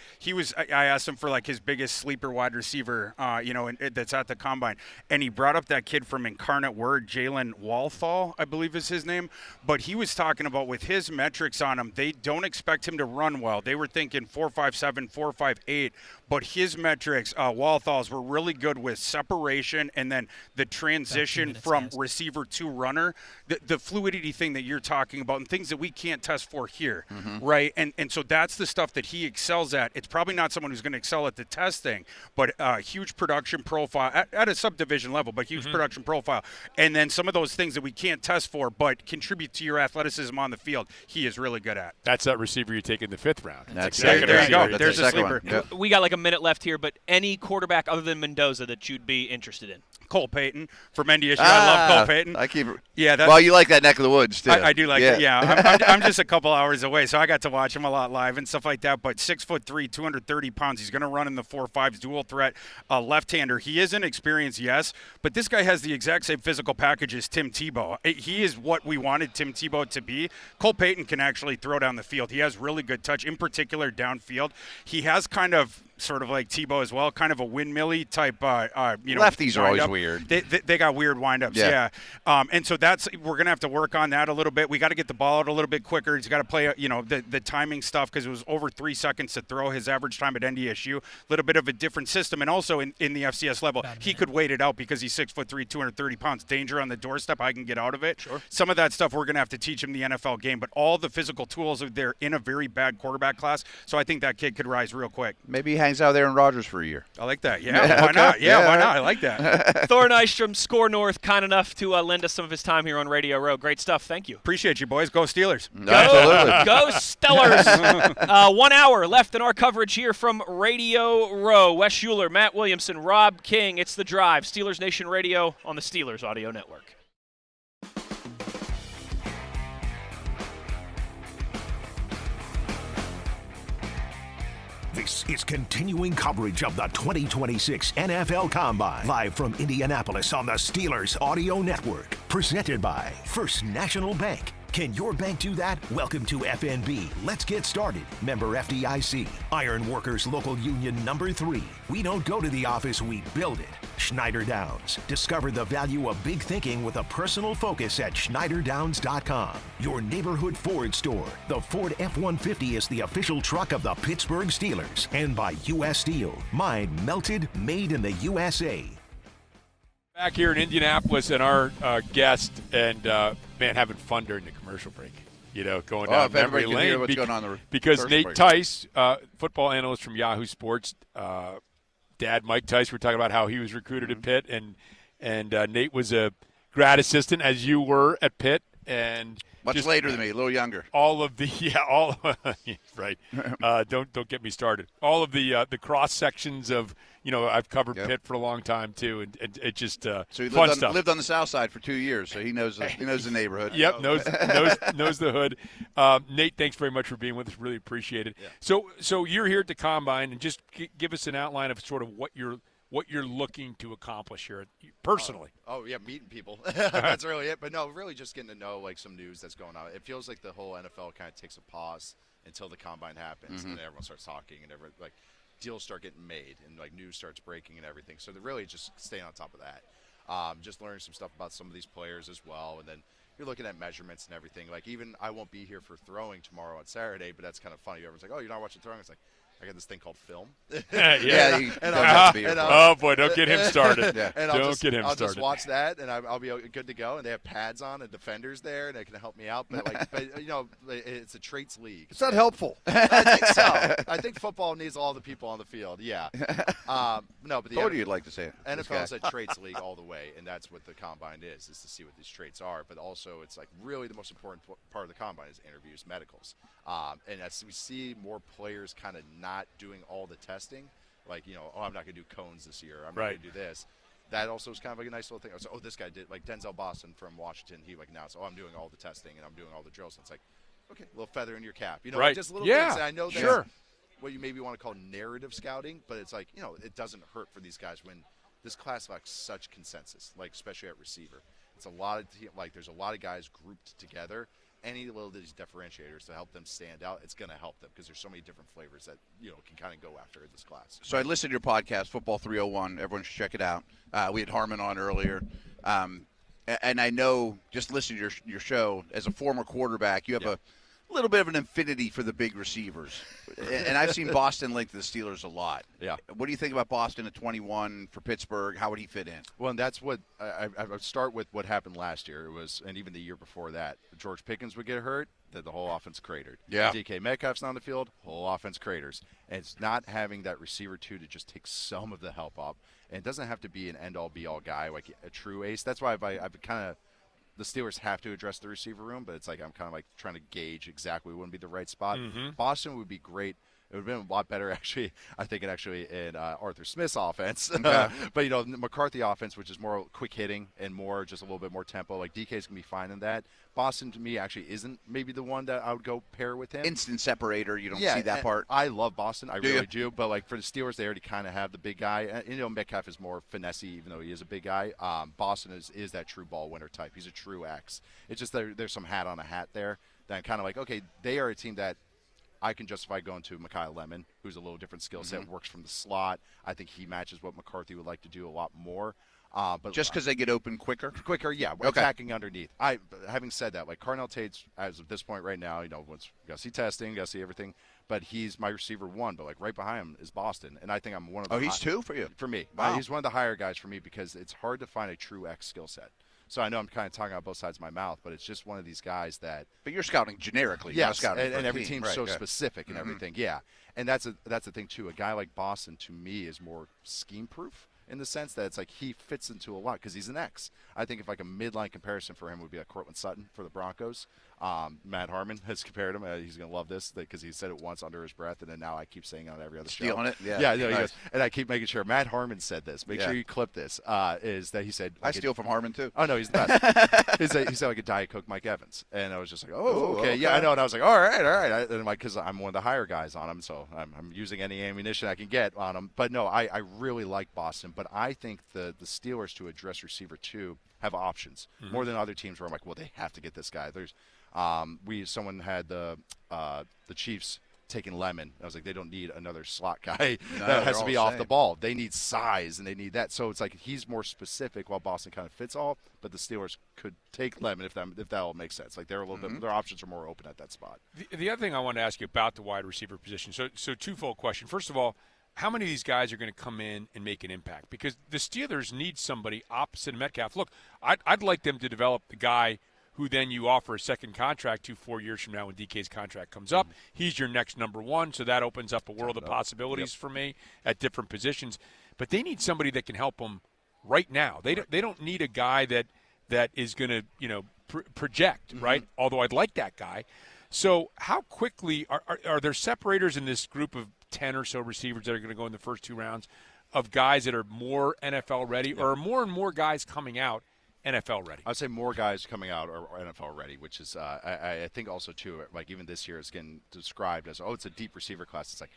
I asked him for like his biggest sleeper wide receiver, that's at the combine, and he brought up that kid from Incarnate Word, Jalen Walthall, I believe is his name. But he was talking about with his metrics on him, they don't expect him to run well. They were thinking 4.57, 4.58. But his metrics, Walthall's, were really good with separation and then the transition from receiver to runner, the fluidity thing that you're talking about and things that we can't test for here, right? And so that's the stuff that he excels at. It's probably not someone who's going to excel at the testing, but huge production profile at a subdivision level, but huge production profile. And then some of those things that we can't test for but contribute to your athleticism on the field, he is really good at. That's that receiver you take in the 5th round. There you go. There's a sleeper. Yep. We got like a minute left here, but any quarterback other than Mendoza that you'd be interested in? Cole Payton from NDSU. I love Cole Payton. I keep. Yeah. Well, you like that neck of the woods too. I do like it. Yeah. I'm just a couple hours away, so I got to watch him a lot live and stuff like that. But 6'3", 230 pounds. He's going to run in the 4.5s, dual threat, left-hander. He is inexperienced, yes, but this guy has the exact same physical package as Tim Tebow. He is what we wanted Tim Tebow to be. Cole Payton can actually throw down the field. He has really good touch, in particular downfield. He has kind of sort of like Tebow as well, kind of a windmilly type. Lefties are always weird. They got weird windups. Yeah. And so we're gonna have to work on that a little bit. We got to get the ball out a little bit quicker. He's got to play, the timing stuff because it was over 3 seconds to throw. His average time at NDSU, a little bit of a different system, and also in the FCS level, he could wait it out because he's 6'3", 230 pounds. Danger on the doorstep. I can get out of it. Sure. Some of that stuff we're gonna have to teach him the NFL game, but all the physical tools are there in a very bad quarterback class. So I think that kid could rise real quick. Maybe he hangs out there in Rogers for a year. I like that. Yeah, why not? Yeah, why not? I like that. Thor Nystrom, Score North, kind enough to lend us some of his time here on Radio Row. Great stuff. Thank you. Appreciate you, boys. Go Steelers. Absolutely. Go Stellars. 1 hour left in our coverage here from Radio Row. Wes Uhler, Matt Williamson, Rob King. It's The Drive. Steelers Nation Radio on the Steelers Audio Network. This is continuing coverage of the 2026 NFL Combine. Live from Indianapolis on the Steelers Audio Network. Presented by First National Bank. Can your bank do that? Welcome to FNB. Let's get started. Member FDIC. Iron Workers Local Union number 3. We don't go to the office, we build it. Schneider Downs. Discover the value of big thinking with a personal focus at schneiderdowns.com. Your neighborhood Ford store. The Ford F-150 is the official truck of the Pittsburgh Steelers. And by U.S. Steel. Mined, melted, made in the USA. Back here in Indianapolis, and our guest and man having fun during the commercial break. You know, going down memory lane. Hear what's going on because Nate Tice, football analyst from Yahoo Sports, Dad Mike Tice, we're talking about how he was recruited at Pitt, and Nate was a grad assistant as you were at Pitt, and much later than me, a little younger. All of the right. Don't get me started. All of the cross sections of I've covered Pitt for a long time too, and it just so he fun lived stuff. Lived on the South Side for 2 years, so he knows the neighborhood. Yep, knows the hood. Nate, thanks very much for being with us. Really appreciate it. Yeah. So you're here at the Combine, and just give us an outline of sort of what you're looking to accomplish here personally. Meeting people. That's really it. But no, really just getting to know like some news that's going on. It feels like the whole NFL kind of takes a pause until the Combine happens, and then everyone starts talking, and deals start getting made, and like news starts breaking and everything. So they're really just staying on top of that. Just learning some stuff about some of these players as well, and then you're looking at measurements and everything. Like even I won't be here for throwing tomorrow on Saturday, but that's kind of funny. Everyone's like, "Oh, you're not watching throwing?" It's like, I got this thing called film. Oh boy, don't get him started. I'll started. just watch that, and I'll be good to go. And they have pads on and defenders there, and they can help me out. But it's a traits league. It's not helpful. I think so. I think football needs all the people on the field. Yeah. No, but the What do you like to say? NFL is a traits league all the way, and that's what the Combine is to see what these traits are. But also, it's like really the most important part of the Combine is interviews, medicals. And as we see more players kind of not doing all the testing, like, I'm not going to do cones this year. I'm not going to do this. That also is kind of like a nice little thing. I was like, this guy did, like Denzel Boston from Washington. He announced, I'm doing all the testing and I'm doing all the drills. And it's like, okay, a little feather in your cap. Right. Just little things. And I know that's what you maybe want to call narrative scouting, but it's like, it doesn't hurt for these guys when this class lacks such consensus, like especially at receiver. It's a lot of, there's a lot of guys grouped together. Any little of these differentiators to help them stand out, it's going to help them because there's so many different flavors that can kind of go after in this class. So I listened to your podcast, Football 301. Everyone should check it out. We had Harmon on earlier, and I know just listening to your show as a former quarterback, you have a little bit of an affinity for the big receivers, and I've seen Boston link to the Steelers a lot. Yeah. What do you think about Boston at 21 for Pittsburgh? How would he fit in? Well, and that's what I would start with. What happened last year and even the year before that, George Pickens would get hurt, that the whole offense cratered. Yeah. DK Metcalf's not on the field, whole offense craters, and it's not having that receiver to just take some of the help up, and it doesn't have to be an end-all be-all guy like a true ace. That's why I've kind of. The Steelers have to address the receiver room, but it's like I'm kind of like trying to gauge exactly what would be the right spot. Boston would be great. It would have been a lot better, actually, I think, in Arthur Smith's offense. Okay. But, McCarthy offense, which is more quick hitting and more just a little bit more tempo. Like, DK's going to be fine in that. Boston, to me, actually isn't maybe the one that I would go pair with him. Instant separator. You don't see that part. I love Boston. I really do. But, like, for the Steelers, they already kind of have the big guy. And, Metcalf is more finessey, even though he is a big guy. Boston is that true ball winner type. He's a true X. It's just there's some hat on a hat there that I'm kind of like, okay, they are a team that I can justify going to Mekhi Lemon, who's a little different skill set, works from the slot. I think he matches what McCarthy would like to do a lot more. But just because they get open quicker? Quicker, yeah. Attacking underneath. Having said that, like Carnell Tate's, as of this point right now, once you got to see testing, got to see everything, but he's my receiver one. But like right behind him is Boston, and I think I'm one of the. Oh, he's two for you? For me, wow. He's one of the higher guys for me because it's hard to find a true X skill set. So I know I'm kind of talking out both sides of my mouth, but it's just one of these guys that. But you're scouting generically. Yes, scouting and every team. team's so specific and everything. Yeah, and that's the thing too. A guy like Boston to me is more scheme proof in the sense that it's like he fits into a lot because he's an X. I think if like a midline comparison for him would be like Cortland Sutton for the Broncos. Matt Harmon has compared him. He's going to love this because he said it once under his breath, and then now I keep saying it on every other show. Stealing it? Yeah. Yeah, he nice. goes, and I keep making sure. Matt Harmon said this. Make sure you clip this. Is that he said. Like I steal from Harmon, too. Oh, no, he's the best. he said like a Diet Coke Mike Evans. And I was just like, okay. Yeah, I know. And I was like, all right. And like, because I'm one of the higher guys on him, so I'm using any ammunition I can get on him. But no, I really like Boston. But I think the Steelers, to address receiver 2, have options more than other teams where I'm like, well, they have to get this guy. There's someone had the Chiefs taking Lemon. I was like, they don't need another slot guy that has to be off the ball. They need size, and they need that. So it's like he's more specific, while Boston kind of fits all. But the Steelers could take Lemon if that all makes sense. Like they're a little bit, their options are more open at that spot. The other thing I wanted to ask you about the wide receiver position. So twofold question. First of all, how many of these guys are going to come in and make an impact? Because the Steelers need somebody opposite Metcalf. Look, I'd like them to develop the guy who then you offer a second contract to 4 years from now when DK's contract comes up. He's your next number one, so that opens up a world of possibilities for me at different positions. But they need somebody that can help them right now. They don't need a guy that is going to project, right? Although I'd like that guy. So how quickly are there separators in this group of 10 or so receivers that are going to go in the first 2 rounds of guys that are more NFL ready, or are more and more guys coming out NFL ready? I'd say more guys coming out are NFL ready, which is I think also too, like even this year it's getting described as, it's a deep receiver class. It's like,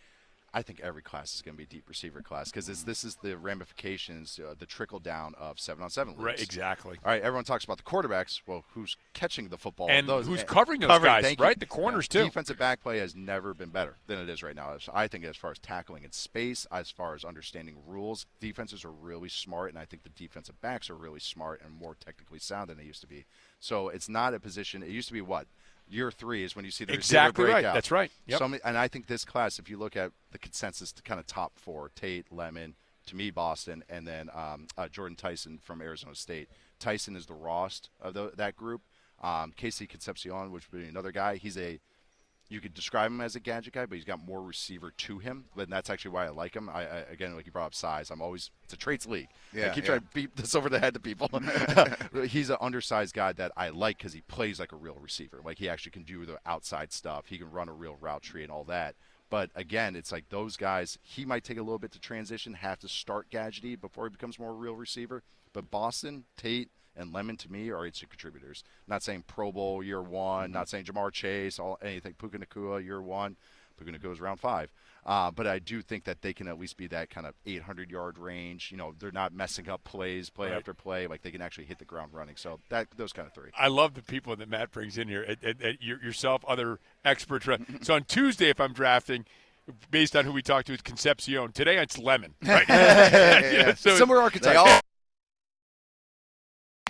I think every class is going to be a deep receiver class because this is the ramifications, the trickle down of 7-on-7 leagues. Right, exactly. All right, everyone talks about the quarterbacks. Well, who's catching the football? And who's covering those guys, right? The corners, too. Defensive back play has never been better than it is right now. So I think as far as tackling in space, as far as understanding rules, defenses are really smart, and I think the defensive backs are really smart and more technically sound than they used to be. So it's not a position – it used to be what? Year 3 is when you see the receiver breakout. Right. That's right. Yep. And I think this class, if you look at the consensus to kind of top 4, Tate, Lemon, to me, Boston, and then Jordan Tyson from Arizona State. Tyson is the Rost of that group. Casey Concepcion, which would be another guy, you could describe him as a gadget guy, but he's got more receiver to him. And that's actually why I like him. Again, like you brought up size, it's a traits league. I keep trying to beat this over the head to people. He's an undersized guy that I like because he plays like a real receiver. Like he actually can do the outside stuff. He can run a real route tree and all that. But again, it's like those guys, he might take a little bit to transition, have to start gadgety before he becomes more a real receiver. But Boston, Tate, and Lemon, to me, are instant contributors. Not saying Pro Bowl year 1, not saying Jamar Chase, anything. Puka Nacua year 1. Puka Nacua is round 5. But I do think that they can at least be that kind of 800-yard range. They're not messing up play after play. Like they can actually hit the ground running. So those kind of 3. I love the people that Matt brings in here, yourself, other experts. So on Tuesday, if I'm drafting, based on who we talked to, it's Concepcion. Today, it's Lemon. Right? So similar archetype.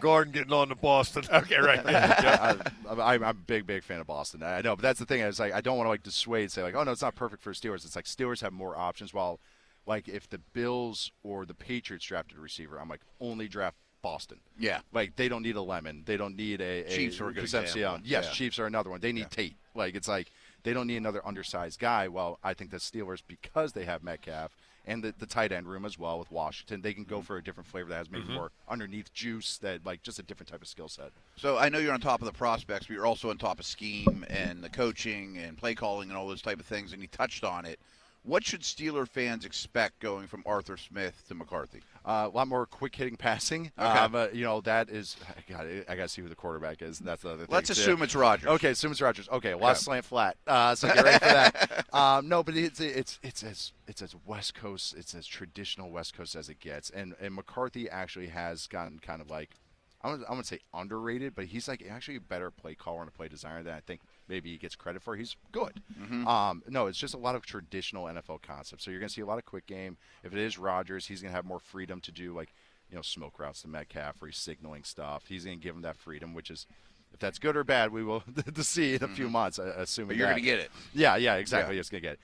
Gordon getting on to Boston. Okay, right. I'm a big fan of Boston. I know, but that's the thing. Is like I don't want to dissuade, say like, oh no, it's not perfect for Steelers. It's like Steelers have more options. While like if the Bills or the Patriots drafted a receiver, I'm like only draft Boston. Yeah, like they don't need a Lemon. They don't need a Chiefs are a good example. Yes, Chiefs are another one. They need Tate. Like it's like they don't need another undersized guy. Well, I think the Steelers, because they have Metcalf and the tight end room as well with Washington, they can go for a different flavor that has maybe more underneath juice, that like just a different type of skill set. So I know you're on top of the prospects, but you're also on top of scheme and the coaching and play calling and all those type of things, and you touched on it. What should Steeler fans expect going from Arthur Smith to McCarthy? A lot more quick-hitting passing. Okay. that is – I got to see who the quarterback is. That's the other thing. Let's assume it's Rodgers. Okay, assume it's Rodgers. Okay, slant flat. So get ready for that. No, but it's as West Coast – it's as traditional West Coast as it gets. And McCarthy actually has gotten kind of like – I wouldn't say underrated, but he's like actually a better play caller and a play designer than I think maybe he gets credit for. He's good. No, it's just a lot of traditional NFL concepts. So you're going to see a lot of quick game. If it is Rodgers, he's going to have more freedom to do like, smoke routes to Metcalf, or he's signaling stuff. He's going to give him that freedom, which is, if that's good or bad, we will see in a few months, assuming but you're going to get it. Yeah, exactly. Yeah. It's going to get it.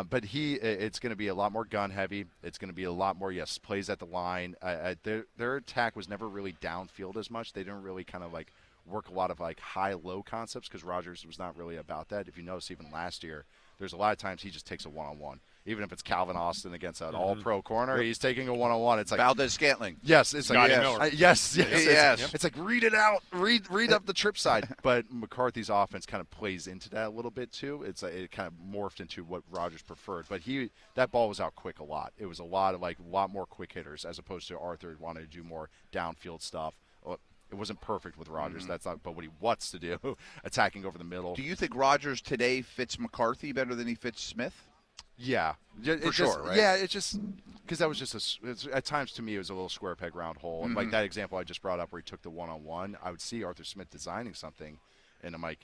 But it's going to be a lot more gun heavy. It's going to be a lot more, plays at the line. Their attack was never really downfield as much. They didn't really kind of like work a lot of like high-low concepts because Rodgers was not really about that. If you notice, even last year, there's a lot of times he just takes a one-on-one. Even if it's Calvin Austin against an all-pro corner, he's taking a one-on-one. It's like Valdez-Scantling. Yes, it's like yes. Yes. It's like read it out, read up the trip side. But McCarthy's offense kind of plays into that a little bit too. It's like it kind of morphed into what Rodgers preferred. But that ball was out quick a lot. It was a lot more quick hitters as opposed to Arthur wanting to do more downfield stuff. It wasn't perfect with Rodgers. That's not, but what he wants to do, attacking over the middle. Do you think Rodgers today fits McCarthy better than he fits Smith? Yeah, For sure, right? Yeah, it's just because that was just at times to me it was a little square peg round hole. And like that example I just brought up where he took the one-on-one, I would see Arthur Smith designing something, and I'm like,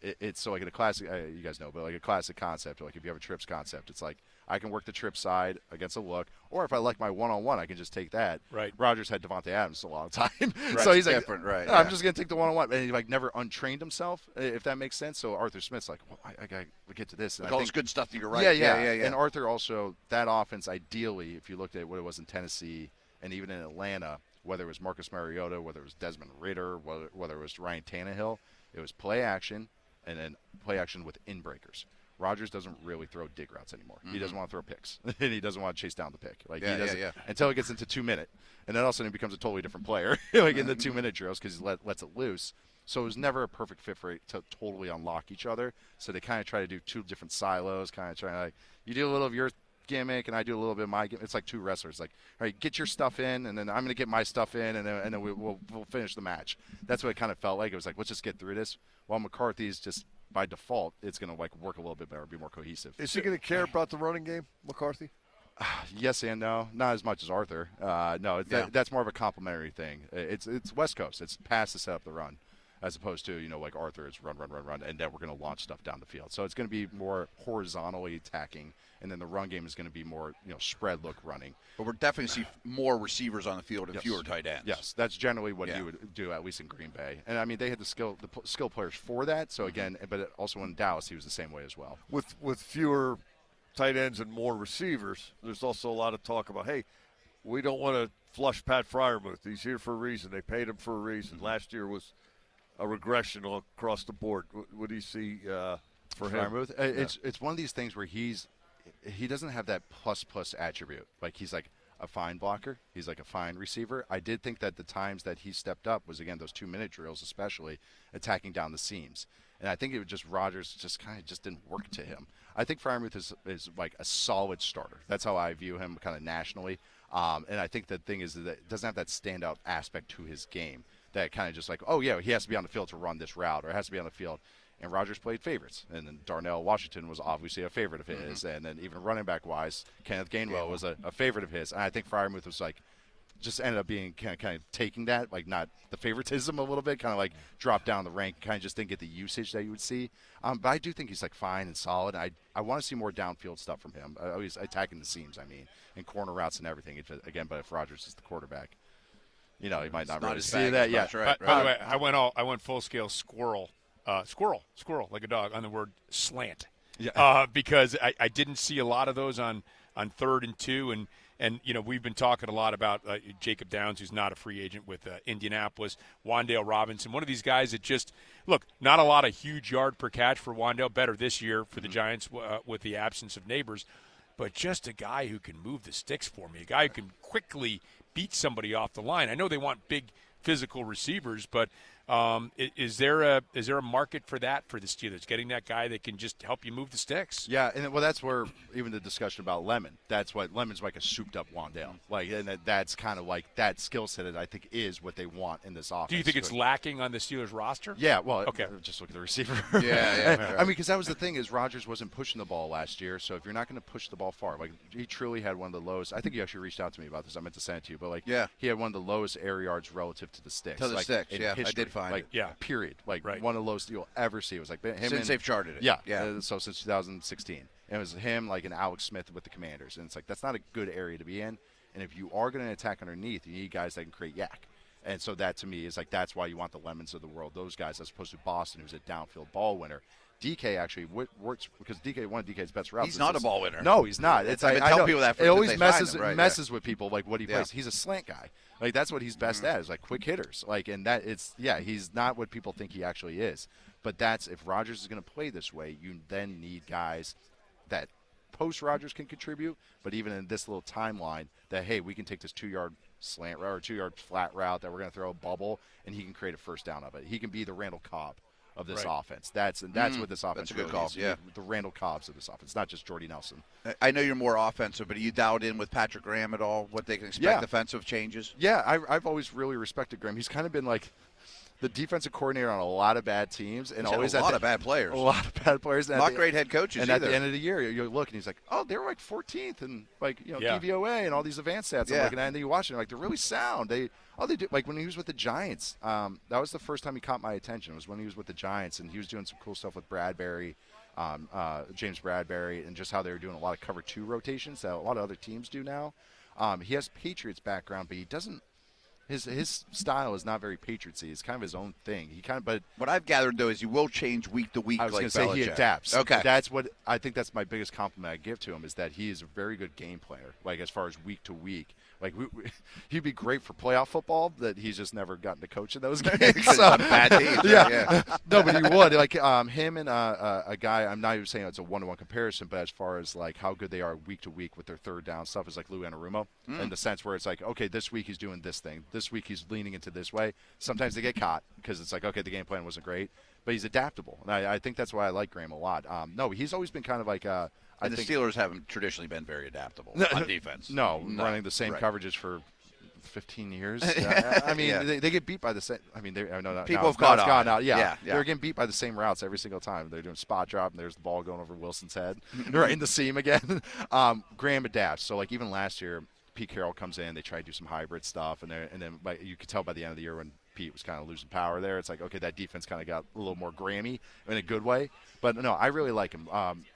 it's so like in a classic, you guys know, but like a classic concept, like if you have a trips concept, it's like I can work the trip side against a look, or if I like my one-on-one, I can just take that. Right. Rogers had Devontae Adams a long time, Right. so he's like, different, right? I'm just gonna take the one-on-one, and he like never untrained himself, if that makes sense. So Arthur Smith's like, well, I gotta get to this. And Like I all think, this good stuff that you're right. yeah. Yeah. And Arthur also, that offense, ideally, if you looked at what it was in Tennessee and even in Atlanta, whether it was Marcus Mariota, whether it was Desmond Ridder, whether it was Ryan Tannehill, it was play action and then play action with in-breakers. Rodgers doesn't really throw dig routes anymore. He doesn't want to throw picks, and he doesn't want to chase down the pick. Like he doesn't until it gets into 2 minute, and then all of a sudden he becomes a totally different player, like in the 2 minute drills because he lets it loose. So it was never a perfect fit for it to totally unlock each other. So they kind of try to do two different silos, kind of trying to like you do a little of your gimmick and I do a little bit of my gimmick. It's like two wrestlers. Like, all right, get your stuff in, and then I'm going to get my stuff in, and then we'll finish the match. That's what it kind of felt like. It was like, let's just get through this. While McCarthy's just by default, it's going to like work a little bit better, be more cohesive. Is he going to care about the running game, McCarthy? Yes and no. Not as much as Arthur. No, that's more of a complimentary thing. It's West Coast. It's pass to set up the run, as opposed to like Arthur is run, and then we're going to launch stuff down the field. So it's going to be more horizontally attacking, and then the run game is going to be more spread look running. But we're definitely see more receivers on the field and fewer tight ends. Yes, that's generally what he would do, at least in Green Bay. And I mean, they had the skill players for that. So again, but also in Dallas, he was the same way as well. With fewer tight ends and more receivers, there's also a lot of talk about, hey, we don't want to flush Pat Freiermuth. He's here for a reason. They paid him for a reason. Last year was a regression across the board. What do you see for him? Freiermuth, it's one of these things where he doesn't have that plus attribute. Like he's like a fine blocker. He's like a fine receiver. I did think that the times that he stepped up was, again, those 2 minute drills, especially attacking down the seams. And I think it was just Rodgers just kind of just didn't work to him. I think Freiermuth is like a solid starter. That's how I view him kind of nationally. And I think the thing is that it doesn't have that standout aspect to his game that kind of just like, oh, yeah, he has to be on the field to run this route or has to be on the field. And Rodgers played favorites. And then Darnell Washington was obviously a favorite of his. And then even running back-wise, Kenneth Gainwell was a favorite of his. And I think Freiermuth was like, just ended up being kind of taking that, like not the favoritism a little bit, kind of like dropped down the rank, kind of just didn't get the usage that you would see. But I do think he's like fine and solid. I want to see more downfield stuff from him. He's attacking the seams, and corner routes and everything. But if Rodgers is the quarterback, he might not really see that yet. Right. By the way, I went full scale squirrel, like a dog on the word slant. Yeah. Because I didn't see a lot of those on 3rd and 2, and we've been talking a lot about Jacob Downs, who's not a free agent with Indianapolis, Wan'Dale Robinson, one of these guys that just look, not a lot of huge yard per catch for Wan'Dale, better this year for the Giants with the absence of Neighbors, but just a guy who can move the sticks for me, a guy who can quickly beat somebody off the line. I know they want big physical receivers, but is there a market for that for the Steelers, getting that guy that can just help you move the sticks? Yeah, and that's where even the discussion about Lemon. That's what Lemon's like, a souped-up Wan'Dale. And that's kind of like that skill set that I think is what they want in this offense. Do you think it's lacking on the Steelers roster? Yeah, well, okay. Just look at the receiver. Yeah. I mean, because that was the thing is Rodgers wasn't pushing the ball last year, so if you're not going to push the ball far, like he truly had one of the lowest. I think you actually reached out to me about this. I meant to send it to you, but he had one of the lowest air yards relative to the sticks. To the sticks, in I history. did find it. Period. One of the lowest you'll ever see. It was like him since they've charted it. Yeah. So since 2016, and it was him like an Alex Smith with the Commanders, and it's like that's not a good area to be in. And if you are going to attack underneath, you need guys that can create yak. And so that to me is like that's why you want the Lemons of the world, those guys, as opposed to Boston, who's a downfield ball winner. DK actually works because one of DK's best routes. He's not a ball winner. No, he's not. I've been telling people that for it always messes with people like what he plays. He's a slant guy. Like that's what he's best at is like quick hitters. Like and that he's not what people think he actually is. But that's if Rodgers is going to play this way, you then need guys that post Rodgers can contribute, but even in this little timeline that hey, we can take this 2-yard slant route or 2-yard flat route that we're going to throw a bubble and he can create a first down of it. He can be the Randall Cobb of this offense. That's what this offense that's a good really call. is. Yeah. The Randall Cobbs of this offense, not just Jordy Nelson. I know you're more offensive, but are you dialed in with Patrick Graham at all? What they can expect defensive changes? Yeah, I've always really respected Graham. He's kind of been like the defensive coordinator on a lot of bad teams, and always a lot of bad players. A lot of bad players. Not great head coaches and either. at the end of the year, you look and he's like, oh, they were like 14th and Yeah. DVOA and all these advanced stats. Yeah. And then you watch it, and they're really sound. They do like when he was with the Giants. That was the first time he caught my attention. It was when he was with the Giants, and he was doing some cool stuff with Bradbury. James Bradbury, and just how they were doing a lot of cover 2 rotations that a lot of other teams do now. He has Patriots background, but he doesn't. His style is not very Patriotsy. It's kind of his own thing. But what I've gathered though is he will change week to week. I was like going to say he Belichick. adapts. Okay, that's what I think. That's my biggest compliment I give to him is that he is a very good game player. Like as far as week to week, like he'd be great for playoff football. That he's just never gotten to coach in those games. So, bad teams. yeah. No, but he would like him and a guy. I'm not even saying it's a 1-to-1 comparison, but as far as like how good they are week to week with their third down stuff is like Lou Anarumo in the sense where it's like, okay, this week he's doing this thing. This week he's leaning into this way. Sometimes they get caught because it's like, okay, the game plan wasn't great, but he's adaptable, and I think that's why I like Graham a lot. No, he's always been kind of like. And the Steelers haven't traditionally been very adaptable on defense. No, running the same right. coverages for 15 years. I mean, Yeah. they get beat by the same. I mean, People have caught on. Now. Yeah. Yeah. They're getting beat by the same routes every single time. They're doing spot drop, and there's the ball going over Wilson's head. They're in the seam again. Graham adapts. So, like, even last year, Pete Carroll comes in. They try to do some hybrid stuff, and then you could tell by the end of the year when Pete was kind of losing power there. It's like, okay, that defense kind of got a little more Grammy in a good way. But, no, I really like him.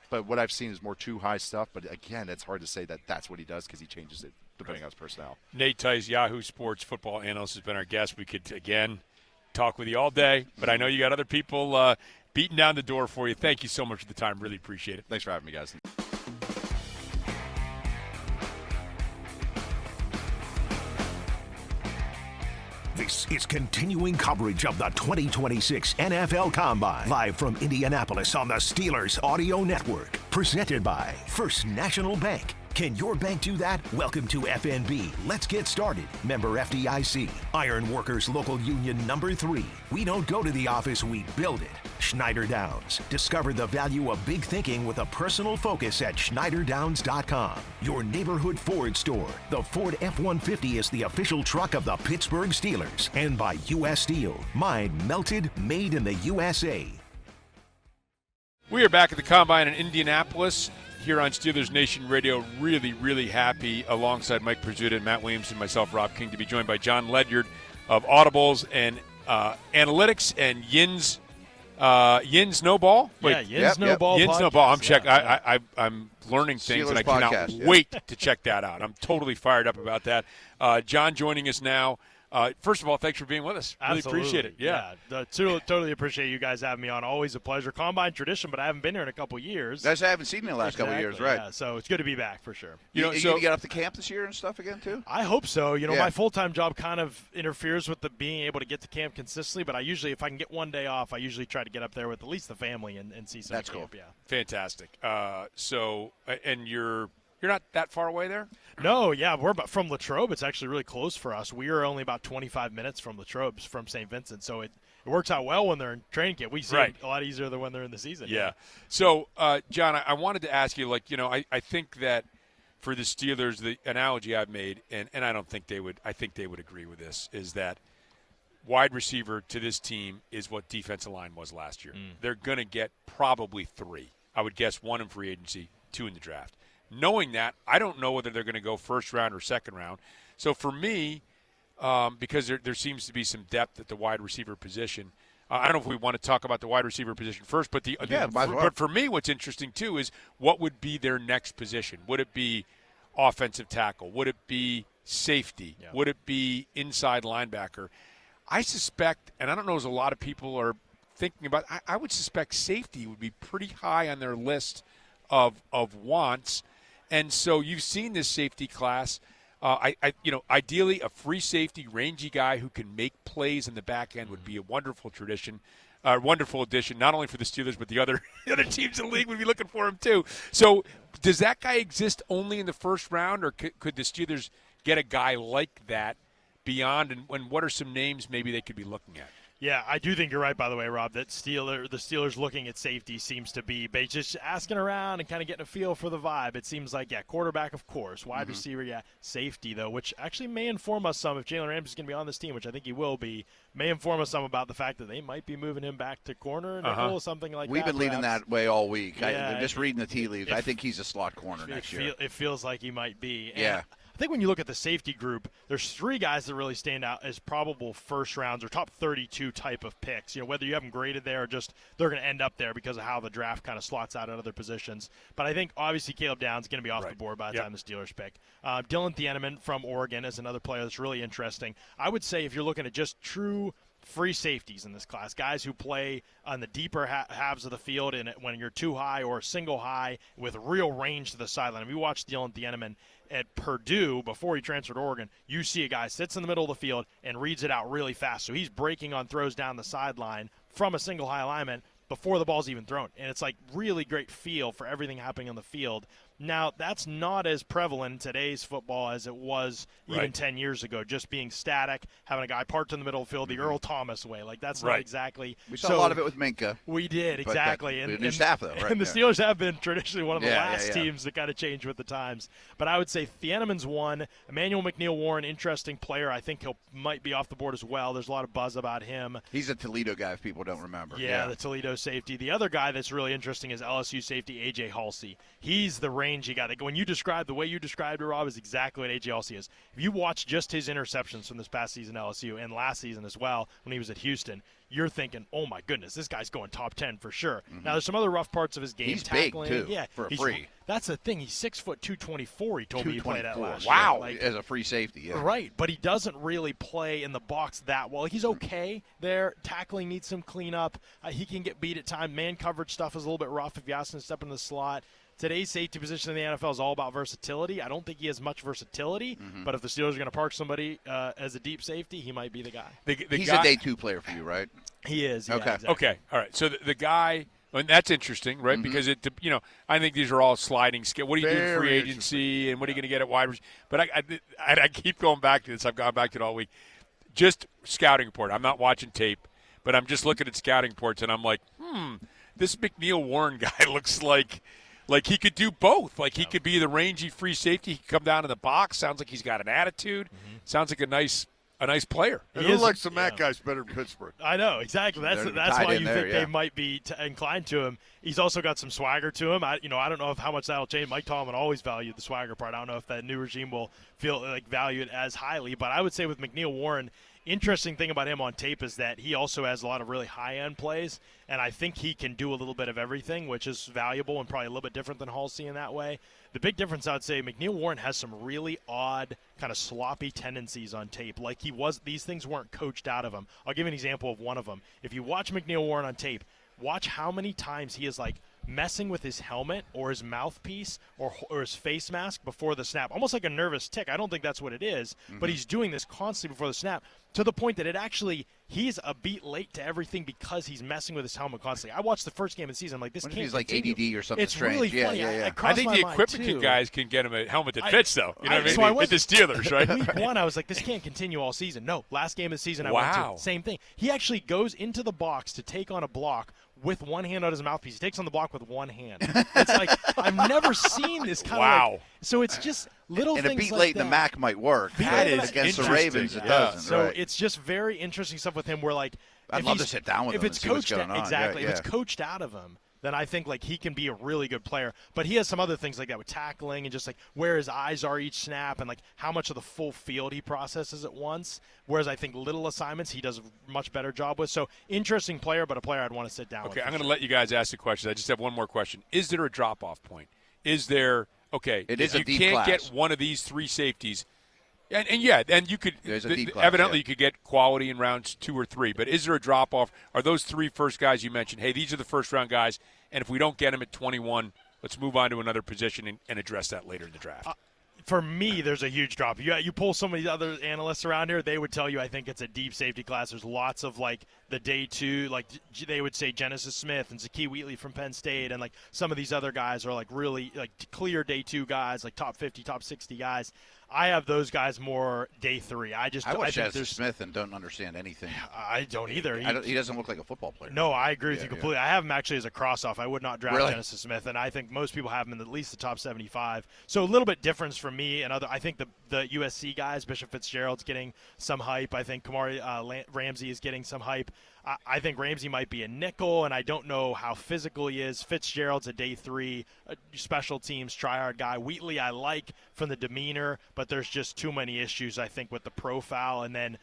But what I've seen is more too high stuff. But, again, it's hard to say that that's what he does because he changes it depending on his personnel. Nate Tice, Yahoo Sports football analyst, has been our guest. We could, again, talk with you all day, but I know you got other people beating down the door for you. Thank you so much for the time. Really appreciate it. Thanks for having me, guys. This is continuing coverage of the 2026 NFL Combine. Live from Indianapolis on the Steelers Audio Network. Presented by First National Bank. Can your bank do that? Welcome to FNB. Let's get started. Member FDIC. Iron Workers Local Union number 3. We don't go to the office, we build it. Schneider Downs. Discover the value of big thinking with a personal focus at schneiderdowns.com. Your neighborhood Ford store. The Ford F-150 is the official truck of the Pittsburgh Steelers. And by U.S. Steel. Mine melted, made in the USA. We are back at the Combine in Indianapolis here on Steelers Nation Radio. Really, really happy alongside Mike Purzuta and Matt Williamson, myself, Rob King, to be joined by Jon Ledyard of Audibles and Analytics and Yin's No Ball. Yeah, Yin's No Ball. Yin's No Ball. I'm learning things, Steelers and I podcast, cannot yeah. wait to check that out. I'm totally fired up about that. John joining us now. First of all, thanks for being with us. Really Absolutely. appreciate it. Yeah. Totally appreciate you guys having me on. Always a pleasure. Combine tradition, but I haven't been here in a couple years. Guys, I haven't seen you in the last couple of years, right? Yeah, so it's good to be back for sure. You gonna get up to camp this year and stuff again too? I hope so. Yeah. My full-time job kind of interferes with the being able to get to camp consistently, but I usually, if I can get one day off, I usually try to get up there with at least the family and see some That's camp. cool. Yeah. Fantastic. And you're not that far away there? No, yeah, we're about from Latrobe. It's actually really close for us. We are only about 25 minutes from Latrobe, from St. Vincent, so it works out well when they're in training camp. We see it a lot easier than when they're in the season. Yeah. So, John, I wanted to ask you, I think that for the Steelers, the analogy I've made, and I think they would agree with this, is that wide receiver to this team is what defensive line was last year. They're going to get probably 3. I would guess 1 in free agency, 2 in the draft. Knowing that, I don't know whether they're going to go first round or second round. So for me, because there seems to be some depth at the wide receiver position, I don't know if we want to talk about the wide receiver position first, but but for me, what's interesting too is what would be their next position? Would it be offensive tackle? Would it be safety? Yeah. Would it be inside linebacker? I suspect, and I don't know as a lot of people are thinking about, I would suspect safety would be pretty high on their list of wants. And so you've seen this safety class. Ideally, a free safety, rangy guy who can make plays in the back end would be a wonderful addition. Not only for the Steelers, but the other teams in the league would be looking for him too. So, does that guy exist only in the first round, or could the Steelers get a guy like that beyond? And what are some names maybe they could be looking at? Yeah, I do think you're right, by the way, Rob, that the Steelers looking at safety seems to be just asking around and kind of getting a feel for the vibe. It seems like, quarterback, of course. Wide receiver, safety, though, which actually may inform us some. If Jalen Ramsey's going to be on this team, which I think he will be, may inform us some about the fact that they might be moving him back to corner, nickel, something like that. We've been leaning that way all week. Yeah, I'm just reading the tea leaves. I think he's a slot corner next year. It feels like he might be. Yeah. I think when you look at the safety group, there's 3 guys that really stand out as probable first rounds or top 32 type of picks. Whether you have them graded there or just they're going to end up there because of how the draft kind of slots out at other positions. But I think obviously Caleb Downs is going to be off the board by the time the Steelers pick. Dylan Thieneman from Oregon is another player that's really interesting. I would say if you're looking at just true free safeties in this class, guys who play on the deeper halves of the field and when you're too high or single high with real range to the sideline. If you watch Dylan Thieneman at Purdue before he transferred to Oregon, you see a guy sits in the middle of the field and reads it out really fast. So he's breaking on throws down the sideline from a single high alignment before the ball's even thrown. And it's like really great feel for everything happening on the field. Now, that's not as prevalent in today's football as it was even 10 years ago, just being static, having a guy parked in the middle of the field the Earl Thomas way. Like, that's not exactly. We saw a lot of it with Minka. We did, exactly. And new staff, though, right? And the Steelers have been traditionally one of the last teams that kind of change with the times. But I would say Thieneman's one. Emmanuel McNeil-Warren, interesting player. I think might be off the board as well. There's a lot of buzz about him. He's a Toledo guy, if people don't remember. Yeah, the Toledo safety. The other guy that's really interesting is LSU safety A.J. Halsey. He's the rangy guy. When you describe the way you described it, Rob, is exactly what A.J. Halsey is. If you watch just his interceptions from this past season at LSU and last season as well when he was at Houston, you're thinking, oh, my goodness, this guy's going top 10 for sure. Now, there's some other rough parts of his game. He's tackling. big, too, yeah, for a free. That's the thing. He's 6'2", 224, he told me he played at last year. Wow. As a free safety, Right, but he doesn't really play in the box that well. He's okay there. Tackling needs some cleanup. He can get beat at times. Man coverage stuff is a little bit rough if you ask him to step in the slot. Today's safety position in the NFL is all about versatility. I don't think he has much versatility, but if the Steelers are going to park somebody as a deep safety, he might be the guy. He's a day 2 player for you, right? He is. Yeah, okay. Exactly. Okay. All right. So the guy, and that's interesting, right? Because I think these are all sliding scale. What do you do in free agency, and what are you going to get at wide receiver? But I keep going back to this. I've gone back to it all week. Just scouting report. I'm not watching tape, but I'm just looking at scouting reports, and I'm like, this McNeil-Warren guy looks like he could do both. Like he could be the rangy free safety. He could come down in the box. Sounds like he's got an attitude. Sounds like a nice player. And who likes the Mac guys better than Pittsburgh? I know, exactly. That's why you think they might be inclined to him. He's also got some swagger to him. I don't know how much that'll change. Mike Tomlin always valued the swagger part. I don't know if that new regime will feel like value it as highly. But I would say with McNeil-Warren, interesting thing about him on tape is that he also has a lot of really high-end plays, and I think he can do a little bit of everything, which is valuable and probably a little bit different than Halsey in that way. The big difference, I would say, McNeil-Warren has some really odd, kind of sloppy tendencies on tape. Like these things weren't coached out of him. I'll give you an example of one of them. If you watch McNeil-Warren on tape, watch how many times he is like messing with his helmet or his mouthpiece or his face mask before the snap, almost like a nervous tick. I don't think that's what it is, but he's doing this constantly before the snap to the point that he's a beat late to everything because he's messing with his helmet constantly. I watched the first game of the season. I'm like, this can't he's like continue. ADD or something it's strange. Really funny. Yeah. I think the equipment guys can get him a helmet that fits, though. You know what I mean? With the Steelers, right? Week 1, I was like, this can't continue all season. No, last game of the season I went to. Same thing. He actually goes into the box to take on a block with one hand on his mouthpiece. He takes on the block with one hand. It's like, I've never seen this kind of like, so it's just little things like that. And a beat late in the MAC might work. That is against the Ravens, it doesn't. So it's just very interesting stuff with him where, like, I'd love to sit down with him and see what's going on. Exactly. If it's coached out of him, then I think like he can be a really good player. But he has some other things like that with tackling and just like where his eyes are each snap and like how much of the full field he processes at once. Whereas I think little assignments he does a much better job with. So interesting player, but a player I'd want to sit down with. Okay, I'm going to let you guys ask the questions. I just have one more question. Is there a drop-off point? Is there – okay, it is if a deep you can't class. get one of these three safeties – and you could There's a deep class, evidently you could get quality in rounds 2 or 3. But is there a drop off? Are those 3 first guys you mentioned? Hey, these are the first round guys, and if we don't get them at 21, let's move on to another position and address that later in the draft. For me, there's a huge drop. You pull some of the other analysts around here, they would tell you I think it's a deep safety class. There's lots of like the day 2, like they would say Genesis Smith and Zakee Wheatley from Penn State, and like some of these other guys are like really like clear day 2 guys, like top 50, top 60 guys. I have those guys more day 3. I watch think Dennis Smith and don't understand anything. I don't either. He doesn't look like a football player. No, I agree with you completely. I have him actually as a cross-off. I would not draft Really? Genesis Smith, and I think most people have him in at least the top 75. So a little bit difference from me and other. I think the USC guys, Bishop Fitzgerald's getting some hype. I think Kamari Ramsey is getting some hype. I think Ramsey might be a nickel, and I don't know how physical he is. Fitzgerald's a day 3, special teams, try-hard guy. Wheatley I like from the demeanor, but there's just too many issues, I think, with the profile. And then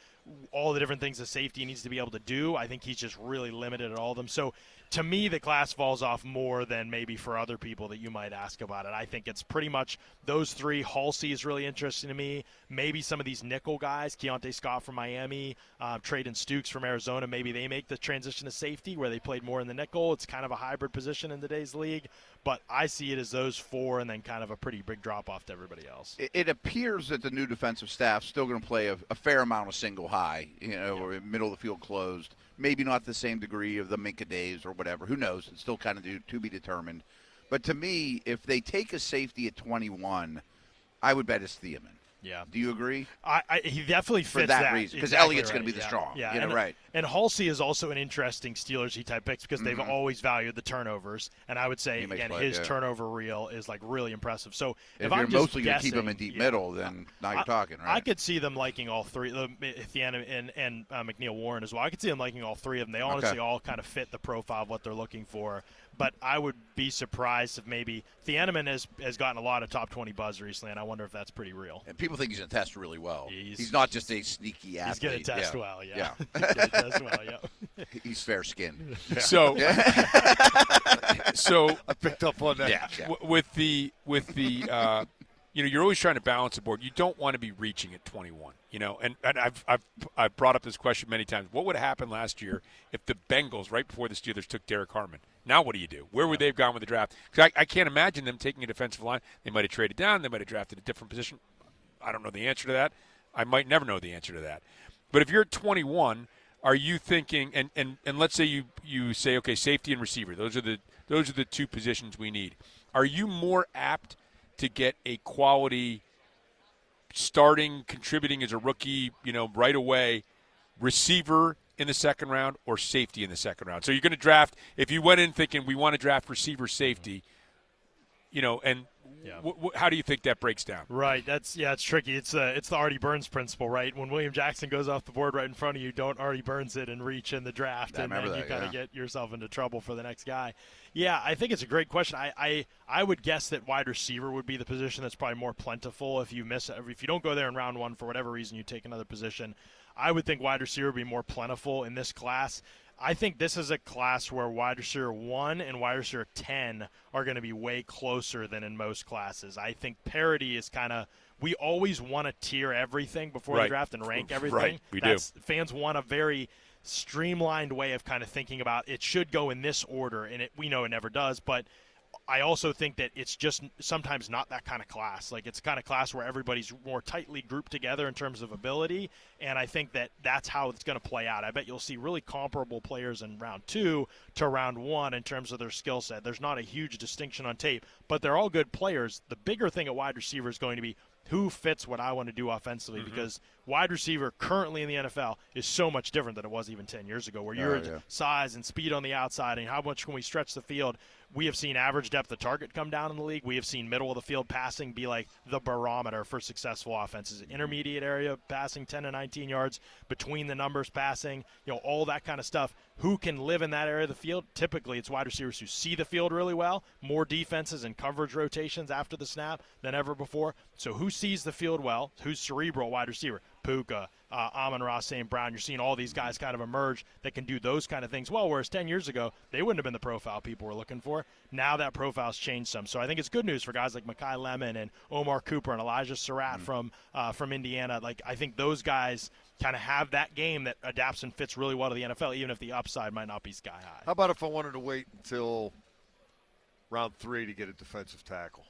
all the different things the safety needs to be able to do, I think he's just really limited at all of them. So to me, the class falls off more than maybe for other people that you might ask about it. I think it's pretty much those 3. Halsey is really interesting to me. Maybe some of these nickel guys, Keontae Scott from Miami, Traden Stukes from Arizona, maybe they make the transition to safety where they played more in the nickel. It's kind of a hybrid position in today's league. But I see it as those 4 and then kind of a pretty big drop-off to everybody else. It appears that the new defensive staff's still going to play a fair amount of single high, or middle of the field closed. Maybe not the same degree of the Minka days or whatever. Who knows? It's still kind of to be determined. But to me, if they take a safety at 21, I would bet it's Thiemann. Yeah. Do you agree? He definitely fits for that reason, because exactly Elliott's going to be the strong. Yeah, right. And Halsey is also an interesting Steelers type pick because they've always valued the turnovers, and I would say again his turnover reel is like really impressive. So if I'm you're just mostly going to keep him in deep middle, then now you're talking, right? I could see them liking all 3, Theana and McNeil Warren as well. I could see them liking all 3 of them. They honestly all kind of fit the profile of what they're looking for. But I would be surprised if maybe Thieneman has gotten a lot of top 20 buzz recently, and I wonder if that's pretty real. And people think he's going to test really well. He's not just a sneaky athlete. He's going to test well, yeah. He's going to test well, yeah. He's fair-skinned. So, so I picked up on that. Yeah. With the you're always trying to balance the board. You don't want to be reaching at 21. And I've brought up this question many times. What would have happened last year if the Bengals, right before the Steelers, took Derek Harmon? Now what do you do? Where would they have gone with the draft? Because I can't imagine them taking a defensive line. They might have traded down. They might have drafted a different position. I don't know the answer to that. I might never know the answer to that. But if you're at 21, are you thinking? And let's say you say, okay, safety and receiver. Those are the 2 positions we need. Are you more apt to get a quality starting, contributing as a rookie, right away, receiver in the second round or safety in the second round? So you're going to draft, if you went in thinking we want to draft receiver, safety, and how do you think that breaks down? Right. It's tricky. It's the Artie Burns principle, right? When William Jackson goes off the board right in front of you, don't Artie Burns it and reach in the draft, and then you kind of get yourself into trouble for the next guy. Yeah, I think it's a great question. I would guess that wide receiver would be the position that's probably more plentiful. If you don't go there in round 1 for whatever reason, you take another position. I would think wide receiver would be more plentiful in this class. I think this is a class where wide receiver 1 and wide receiver 10 are going to be way closer than in most classes. I think parity is kind of – we always want to tier everything before the draft and rank everything. Right, we do. Fans want a very streamlined way of kind of thinking about it should go in this order, and we know it never does, but – I also think that it's just sometimes not that kind of class. Like, it's a kind of class where everybody's more tightly grouped together in terms of ability, and I think that that's how it's going to play out. I bet you'll see really comparable players in round 2 to round 1 in terms of their skill set. There's not a huge distinction on tape, but they're all good players. The bigger thing at wide receiver is going to be who fits what I want to do offensively, because wide receiver currently in the NFL is so much different than it was even 10 years ago, where you're size and speed on the outside and how much can we stretch the field. We have seen average depth of target come down in the league. We have seen middle of the field passing be like the barometer for successful offenses. Intermediate area passing 10 to 19 yards, between the numbers passing, all that kind of stuff. Who can live in that area of the field? Typically, it's wide receivers who see the field really well, more defenses and coverage rotations after the snap than ever before. So who sees the field well? Who's cerebral wide receiver? Puka, Amon-Ra St. Brown. You're seeing all these guys kind of emerge that can do those kind of things well, whereas 10 years ago, they wouldn't have been the profile people were looking for. Now that profile's changed some. So I think it's good news for guys like Mekhi Lemon and Omar Cooper and Elijah Surratt from Indiana. Like, I think those guys kind of have that game that adapts and fits really well to the NFL, even if the upside might not be sky high. How about if I wanted to wait until round 3 to get a defensive tackle?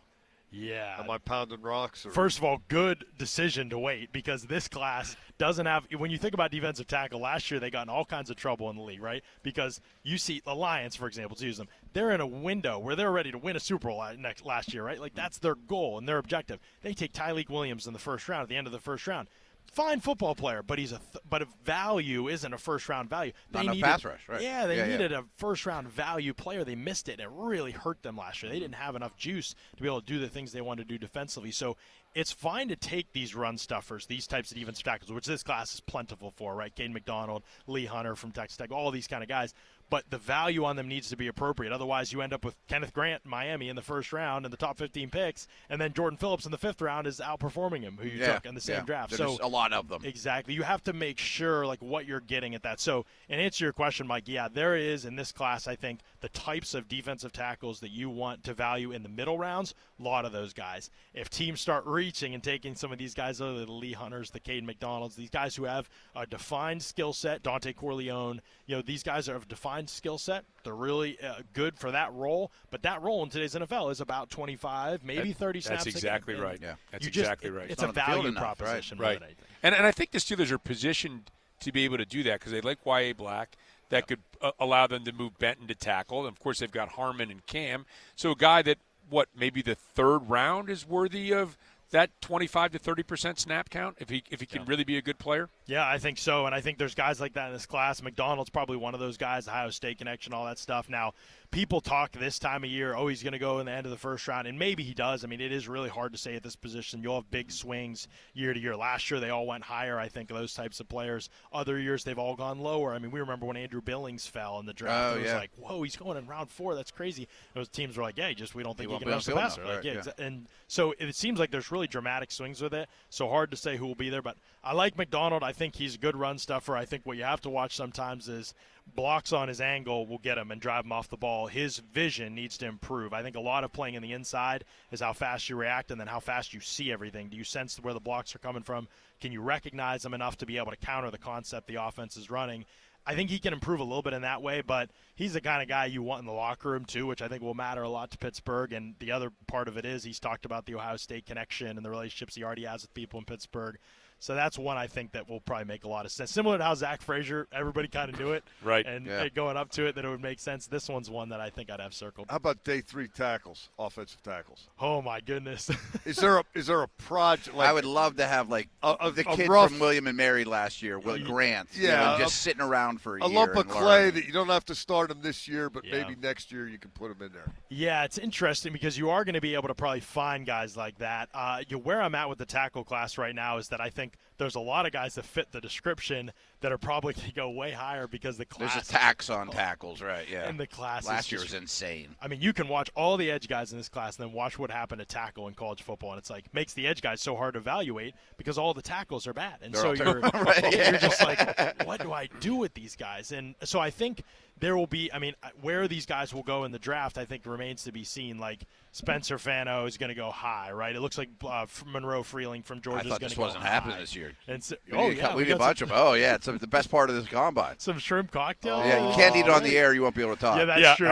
Yeah. Am I pounding rocks? Or? First of all, good decision to wait because this class doesn't have – when you think about defensive tackle, last year they got in all kinds of trouble in the league, right? Because you see the Lions, for example, to use them, they're in a window where they're ready to win a Super Bowl last year, right? Like that's their goal and their objective. They take Tyleik Williams in the first round at the end of the first round. Fine football player, but but a value isn't a first-round value. Not enough pass rush, right? Yeah, they needed a first-round value player. They missed it, and it really hurt them last year. They didn't have enough juice to be able to do the things they wanted to do defensively. So it's fine to take these run stuffers, these types of defensive tackles, which this class is plentiful for, right? Caden McDonald, Lee Hunter from Texas Tech, all these kind of guys. But the value on them needs to be appropriate. Otherwise, you end up with Kenneth Grant in Miami in the first round in the top 15 picks, and then Jordan Phillips in the fifth round is outperforming him, who you took in the same draft. There's so a lot of them. Exactly. You have to make sure like what you're getting at that. So, and answer your question, Mike, yeah, there is in this class, I think, the types of defensive tackles that you want to value in the middle rounds, a lot of those guys. If teams start reaching and taking some of these guys, the Lee Hunters, the Caden McDonalds, these guys who have a defined skill set, Dante Corleone, these guys have a defined skill set. They're really good for that role, but that role in today's NFL is about 25, maybe 30 snaps. That's exactly right. Yeah, that's exactly right. It's a value proposition, right? And I think the Steelers are positioned to be able to do that because they like Y.A. Black. That could allow them to move Benton to tackle. And, of course, they've got Harmon and Cam. So a guy that, maybe the third round is worthy of that 25 to 30% snap count if he can really be a good player? Yeah, I think so. And I think there's guys like that in this class. McDonald's probably one of those guys, Ohio State connection, all that stuff. Now, people talk this time of year, he's going to go in the end of the first round, and maybe he does. I mean, it is really hard to say at this position. You'll have big swings year to year. Last year, they all went higher, I think, those types of players. Other years, they've all gone lower. I mean, we remember when Andrew Billings fell in the draft. It was like, whoa, he's going in round 4. That's crazy. Those teams were like, yeah, we don't think he can rush the passer. And so it seems like there's really dramatic swings with it. So hard to say who will be there. But I like McDonald. I think he's a good run stuffer. I think what you have to watch sometimes is blocks on his angle will get him and drive him off the ball. His vision needs to improve. I think a lot of playing in the inside is how fast you react and then how fast you see everything. Do you sense where the blocks are coming from? Can you recognize them enough to be able to counter the concept the offense is running? I think he can improve a little bit in that way, but he's the kind of guy you want in the locker room too, which I think will matter a lot to Pittsburgh. And the other part of it is he's talked about the Ohio State connection and the relationships he already has with people in Pittsburgh. So that's one I think that will probably make a lot of sense. Similar to how Zach Frazier, everybody kind of knew it. Right. And going up to it, that it would make sense. This one's one that I think I'd have circled. How about day 3 tackles, offensive tackles? Oh, my goodness. Is there a project? I would love to have, the kid from William and Mary last year, Will Grant. Just sitting around for a year. A lump of clay that you don't have to start him this year, but maybe next year you can put him in there. Yeah, it's interesting because you are going to be able to probably find guys like that. Where I'm at with the tackle class right now is that I think there's a lot of guys that fit the description that are probably going to go way higher because the class. There's a tax on tackles, right? Yeah. And the class last year was insane. I mean, you can watch all the edge guys in this class and then watch what happened to tackle in college football, and it's like makes the edge guys so hard to evaluate because all the tackles are bad, and so you're just like, what do I do with these guys? And so I think there will be. I mean, where these guys will go in the draft, I think remains to be seen. Like Spencer Fano is going to go high, right? It looks like Monroe Freeling from Georgia is going to go high. I thought this wasn't happening this year. And so, we need a bunch of them. Oh, yeah, it's the best part of this combine. Some shrimp cocktail? Yeah, you can't eat it on the air. You won't be able to talk. Yeah, that's true.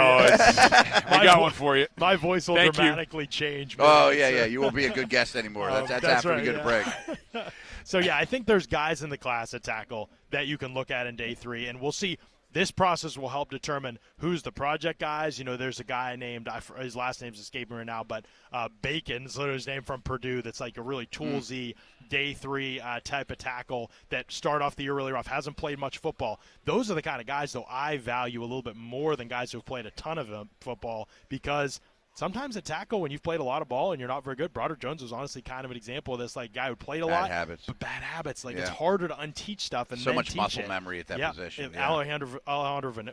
We got one for you. My voice will dramatically change. Oh, yeah. You won't be a good guest anymore. That's after we get a break. So, I think there's guys in the class at tackle that you can look at in day 3, and we'll see. This process will help determine who's the project guys. There's a guy named, his last name's escaping right now, but Bacon, so his name from Purdue, that's like a really toolsy day 3 type of tackle that start off the year really rough, hasn't played much football. Those are the kind of guys, though, I value a little bit more than guys who've played a ton of football because sometimes at tackle, when you've played a lot of ball and you're not very good, Broderick Jones was honestly kind of an example of this, guy who played a lot. But bad habits. It's harder to unteach stuff and so then much teach muscle it. memory at that position. Alejandro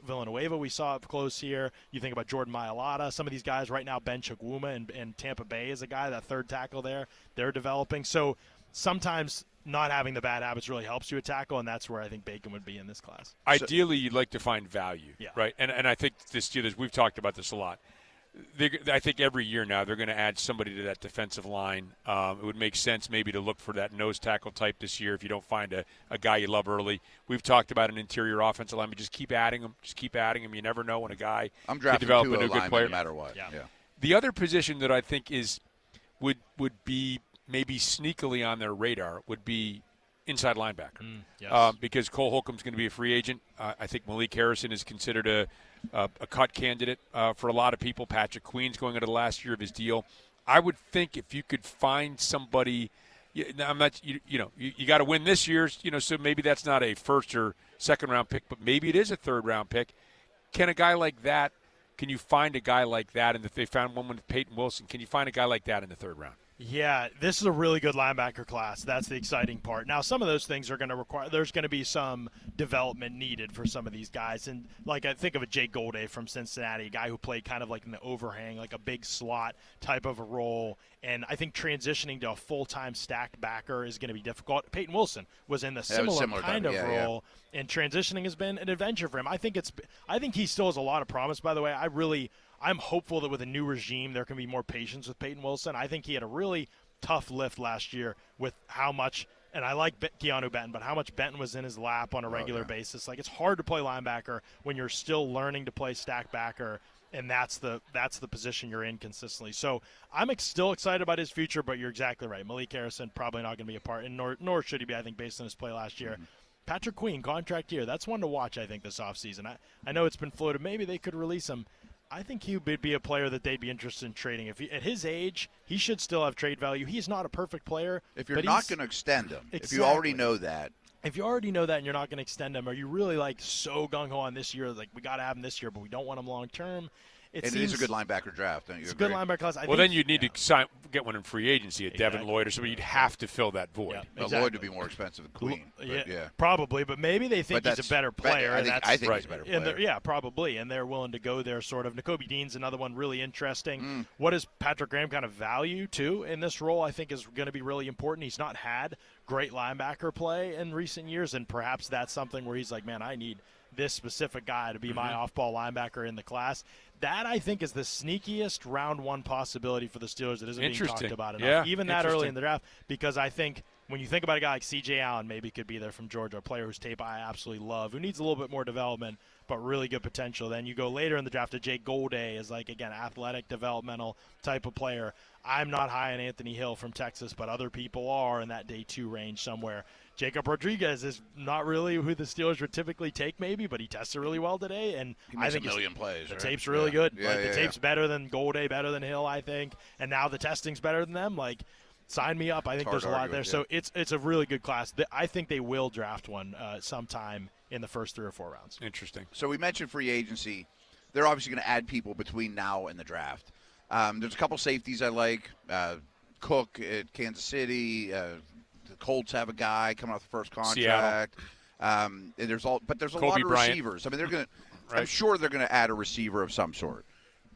Villanueva we saw up close here. You think about Jordan Mailata. Some of these guys right now, Ben Chukwuma in Tampa Bay is a guy, that third tackle there, they're developing. So sometimes not having the bad habits really helps you at tackle, and that's where I think Bacon would be in this class. Ideally, you'd like to find value, right? And I think the Steelers, we've talked about this a lot. I think every year now they're going to add somebody to that defensive line. It would make sense maybe to look for that nose tackle type this year if you don't find a guy you love early. We've talked about an interior offensive lineman. Just keep adding them. You never know when a guy I'm drafting develop 2 a new good player. no matter what. The other position that I think would be maybe sneakily on their radar would be inside linebacker. Yes. Because Cole Holcomb's going to be a free agent. I think Malik Harrison is considered a cut candidate for a lot of people. Patrick Queen's going into the last year of his deal. I would think if you could find somebody, I'm not, you got to win this year, so maybe that's not a first or second round pick, but maybe it is a third round pick. Can you find a guy like that? And if they found one with Peyton Wilson, can you find a guy like that in the third round? Yeah, this is a really good linebacker class. That's the exciting part. Now, some of those things are going to require – there's going to be some development needed for some of these guys. And, like, I think of a Jake Golday from Cincinnati, a guy who played kind of like in the overhang, like a big slot type of a role. And I think transitioning to a full-time stacked backer is going to be difficult. Peyton Wilson was in the similar kind of role, and transitioning has been an adventure for him. I think he still has a lot of promise, by the way. I'm hopeful that with a new regime there can be more patience with Peyton Wilson. I think he had a really tough lift last year with how much – and I like Keanu Benton, but how much Benton was in his lap on a regular basis. Like, it's hard to play linebacker when you're still learning to play stack backer, and that's the position you're in consistently. So I'm still excited about his future, but you're exactly right. Malik Harrison probably not going to be a part, and nor should he be, I think, based on his play last year. Patrick Queen, contract year. That's one to watch, I think, this offseason. I know it's been floated. Maybe they could release him. I think he would be a player that they'd be interested in trading. At his age, he should still have trade value. He's not a perfect player. If you're not going to extend him, exactly. If you already know that. If you already know that and you're not going to extend him, are you really so gung-ho on this year, like we got to have him this year, but we don't want him long-term? It is a good linebacker draft, don't you? It's a good linebacker class. Then you'd need to get one in free agency, Devin Lloyd or somebody. You'd have to fill that void. Yeah, exactly. Lloyd would be more expensive than Queen. Probably, but maybe they think he's a better player. I think he's a better player. Probably, and they're willing to go there sort of. Nakobe Dean's another one really interesting. What does Patrick Graham kind of value, too, in this role, I think is going to be really important. He's not had great linebacker play in recent years, and perhaps that's something where he's like, man, I need this specific guy to be my off-ball linebacker in the class. That, I think, is the sneakiest round one possibility for the Steelers that isn't being talked about enough. Even that early in the draft, because I think when you think about a guy like C.J. Allen, maybe could be there from Georgia, a player whose tape I absolutely love, who needs a little bit more development, but really good potential. Then you go later in the draft to Jake Golday as, again, athletic, developmental type of player. I'm not high on Anthony Hill from Texas, but other people are in that day 2 range somewhere. Jacob Rodriguez is not really who the Steelers would typically take, maybe, but he tested really well today, and I think a million plays. The tape's really good. The tape's better than Golday, better than Hill, I think, and now the testing's better than them. Sign me up. I think there's a lot there. So it's a really good class. I think they will draft one sometime in the first 3 or 4 rounds. Interesting. So we mentioned free agency. They're obviously going to add people between now and the draft. There's a couple safeties I like. Cook at Kansas City. The Colts have a guy coming off the first contract. And there's a lot of receivers. I mean, they're going to. I'm sure they're going to add a receiver of some sort.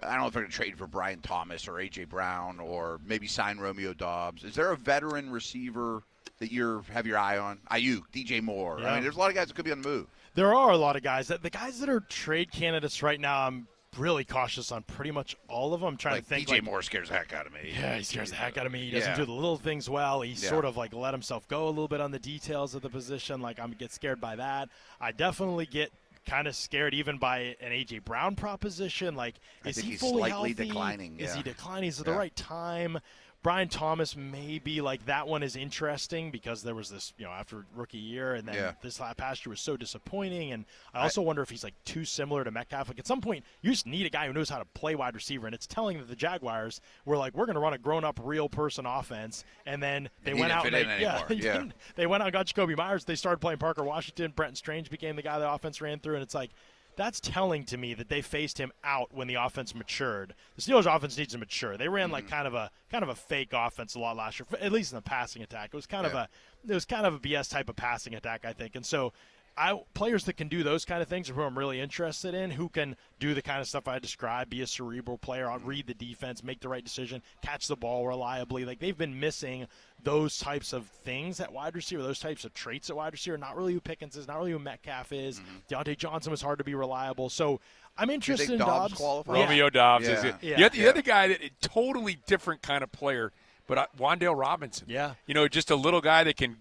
I don't know if they're going to trade for Brian Thomas or A.J. Brown or maybe sign Romeo Doubs. Is there a veteran receiver that you have your eye on? Ayuk, DJ Moore. I mean, there's a lot of guys that could be on the move. There are a lot of guys. The guys that are trade candidates right now, I'm really cautious on pretty much all of them. I'm trying to think. DJ Moore scares the heck out of me. Yeah, he scares the heck out of me. He doesn't do the little things well. He sort of let himself go a little bit on the details of the position. I'm get scared by that. I definitely get kind of scared even by an A.J. Brown proposition. Is he fully healthy? Declining. Is he declining? Is it the right time? Brian Thomas maybe that one is interesting because there was this, after rookie year, and then this past year was so disappointing. And I also wonder if he's too similar to Metcalf. At some point, you just need a guy who knows how to play wide receiver. And it's telling that the Jaguars were we're going to run a grown-up, real person offense. And then they went out and they went out and got Jacoby Myers. They started playing Parker Washington. Brenton Strange became the guy the offense ran through. And it's that's telling to me that they phased him out when the offense matured. The Steelers' offense needs to mature. They ran kind of a fake offense a lot last year, at least in the passing attack. It was kind of a BS type of passing attack, I think. And so players that can do those kind of things are who I'm really interested in, who can do the kind of stuff I described, be a cerebral player, read the defense, make the right decision, catch the ball reliably. They've been missing those types of things at wide receiver, those types of traits at wide receiver. Not really who Pickens is, not really who Metcalf is. Deontay Johnson was hard to be reliable. So I'm interested in Dobbs. Romeo Doubs is it. The other guy, that a totally different kind of player. But Wan'Dale Robinson, just a little guy that can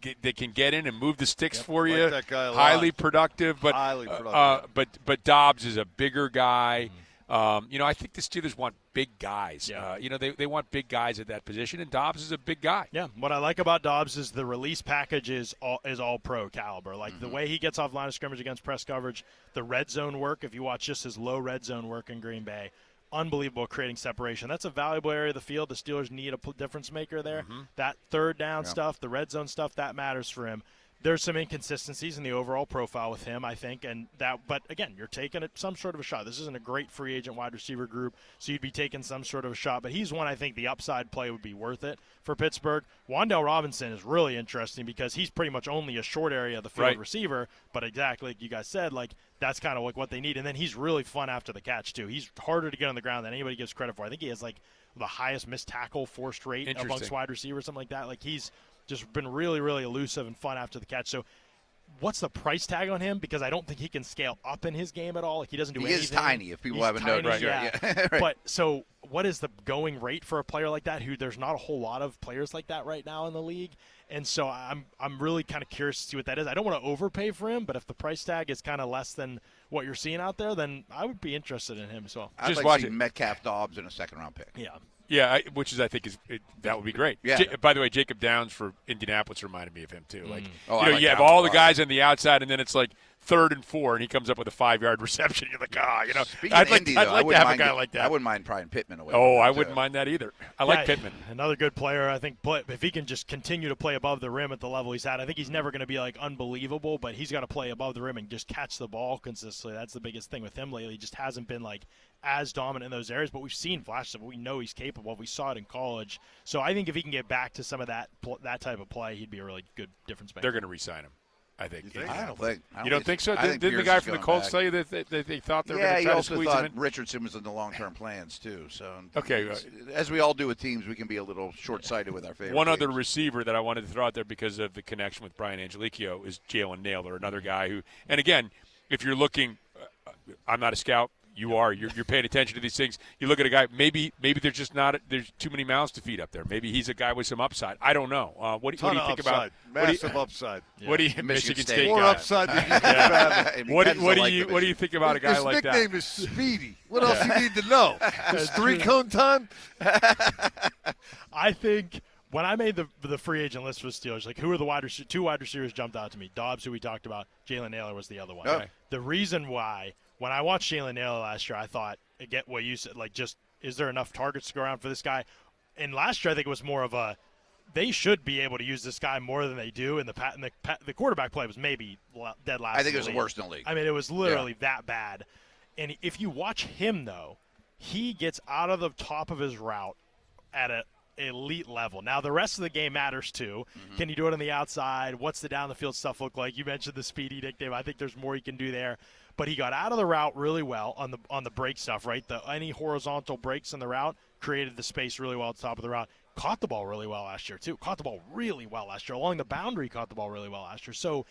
get in and move the sticks for you. That guy highly productive, but Dobbs is a bigger guy. I think the Steelers want big guys. Yeah. They want big guys at that position, and Dobbs is a big guy. Yeah, what I like about Dobbs is the release package is all pro caliber. Like the way he gets off line of scrimmage against press coverage, the red zone work, if you watch just his low red zone work in Green Bay, unbelievable creating separation. That's a valuable area of the field. The Steelers need a difference maker there. That third down stuff, the red zone stuff, that matters for him. There's some inconsistencies in the overall profile with him, I think, but again, you're taking some sort of a shot. This isn't a great free agent wide receiver group, so you'd be taking some sort of a shot. But he's one I think the upside play would be worth it for Pittsburgh. Wan'Dale Robinson is really interesting because he's pretty much only a short area of the field receiver, but exactly like you guys said, like that's kind of like what they need. And then he's really fun after the catch too. He's harder to get on the ground than anybody gives credit for. I think he has like the highest missed tackle forced rate amongst wide receivers, something like that. Like he's just been really, really elusive and fun after the catch. So what's the price tag on him? Because I don't think he can scale up in his game at all. Like he doesn't do anything. He is tiny, if people haven't noticed. Yeah. Right. But so what is the going rate for a player like that who there's not a whole lot of players like that right now in the league? And so I'm really kind of curious to see what that is. I don't want to overpay for him, but if the price tag is kind of less than what you're seeing out there, then I would be interested in him as well. I'd like to see Metcalf, Dobbs, and a second-round pick. Yeah. Yeah, which is I think that would be great. Yeah. By the way, Jacob Downs for Indianapolis reminded me of him too. Like, you have Downs all the guys on the outside, and then it's like 3rd and 4, and he comes up with a 5-yard reception. You're like, I'd like to have a guy like that. I wouldn't mind prying Pittman away. I wouldn't mind that either. I like Pittman. Another good player, I think. But if he can just continue to play above the rim at the level he's at, I think he's never going to be like unbelievable, but he's got to play above the rim and just catch the ball consistently. That's the biggest thing with him lately. He just hasn't been like as dominant in those areas, but we've seen flashes of it. We know he's capable. We saw it in college. So I think if he can get back to some of that type of play, he'd be a really good difference maker. They're going to re-sign him, I think. I don't think. You don't think so? Didn't the guy from the Colts tell you that they thought they were going to try to squeeze him in? Yeah, he also thought Richardson was in the long-term plans too. So okay, as we all do with teams, we can be a little short-sighted with our favorite One teams. other receiver that I wanted to throw out there because of the connection with Brian Angelicchio is Jalen Naylor, another guy who – and again, if you're looking I'm not a scout. You are. You're paying attention to these things. You look at a guy. Maybe there's just not. There's too many mouths to feed up there. Maybe he's a guy with some upside. I don't know. What do you think about massive upside? What do you Michigan State more guy. upside than you can fathom. What do you think about a guy like that? His nickname is Speedy. What else you need to know? It's 3-cone time. I think when I made the free agent list for the Steelers, like who are the two wide receivers jumped out to me. Dobbs, who we talked about. Jalen Naylor was the other one. Okay. The reason why. When I watched Jalen Naylor last year, I thought, get what you said, like just is there enough targets to go around for this guy? And last year, I think it was more of a they should be able to use this guy more than they do. And the quarterback play was maybe dead last. I think it was the worst in the league. I mean, it was literally that bad. And if you watch him, though, he gets out of the top of his route at an elite level. Now, the rest of the game matters, too. Mm-hmm. Can you do it on the outside? What's the down-the-field stuff look like? You mentioned the speedy nickname. I think there's more he can do there. But he got out of the route really well on the break stuff, right? Any horizontal breaks in the route created the space really well at the top of the route. Caught the ball really well last year, too. Caught the ball really well last year. Along the boundary, caught the ball really well last year. So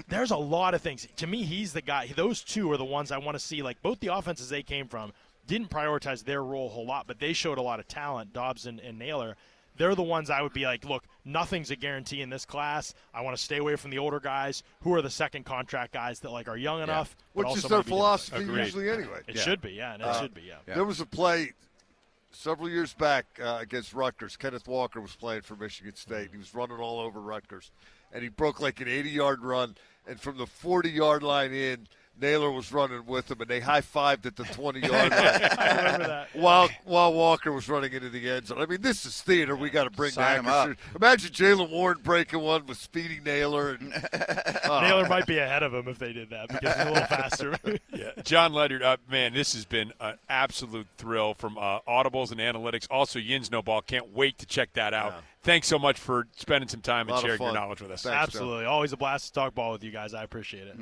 there's a lot of things. To me, he's the guy. Those two are the ones I want to see. Like, both the offenses they came from didn't prioritize their role a whole lot, but they showed a lot of talent, Dobbs and Naylor. They're the ones I would be like, look, nothing's a guarantee in this class. I want to stay away from the older guys. Who are the second contract guys that like are young enough? Which is their philosophy usually anyway. It should be, and it should be, yeah. There was a play several years back against Rutgers. Kenneth Walker was playing for Michigan State. He was running all over Rutgers, and he broke like an 80-yard run, and from the 40-yard line in, Naylor was running with him, and they high-fived at the 20-yard line. I remember that. While Walker was running into the end zone. I mean, this is theater. We got to bring Sign back. him up. Imagine Jalen Warren breaking one with Speedy Naylor. And, Naylor might be ahead of him if they did that because he's a little faster. Yeah, Jon Ledyard, man, this has been an absolute thrill from Audibles and Analytics. Also, Yins No Ball. Can't wait to check that out. Yeah. Thanks so much for spending some time and sharing your knowledge with us. Thanks, absolutely. Always a blast to talk ball with you guys. I appreciate it.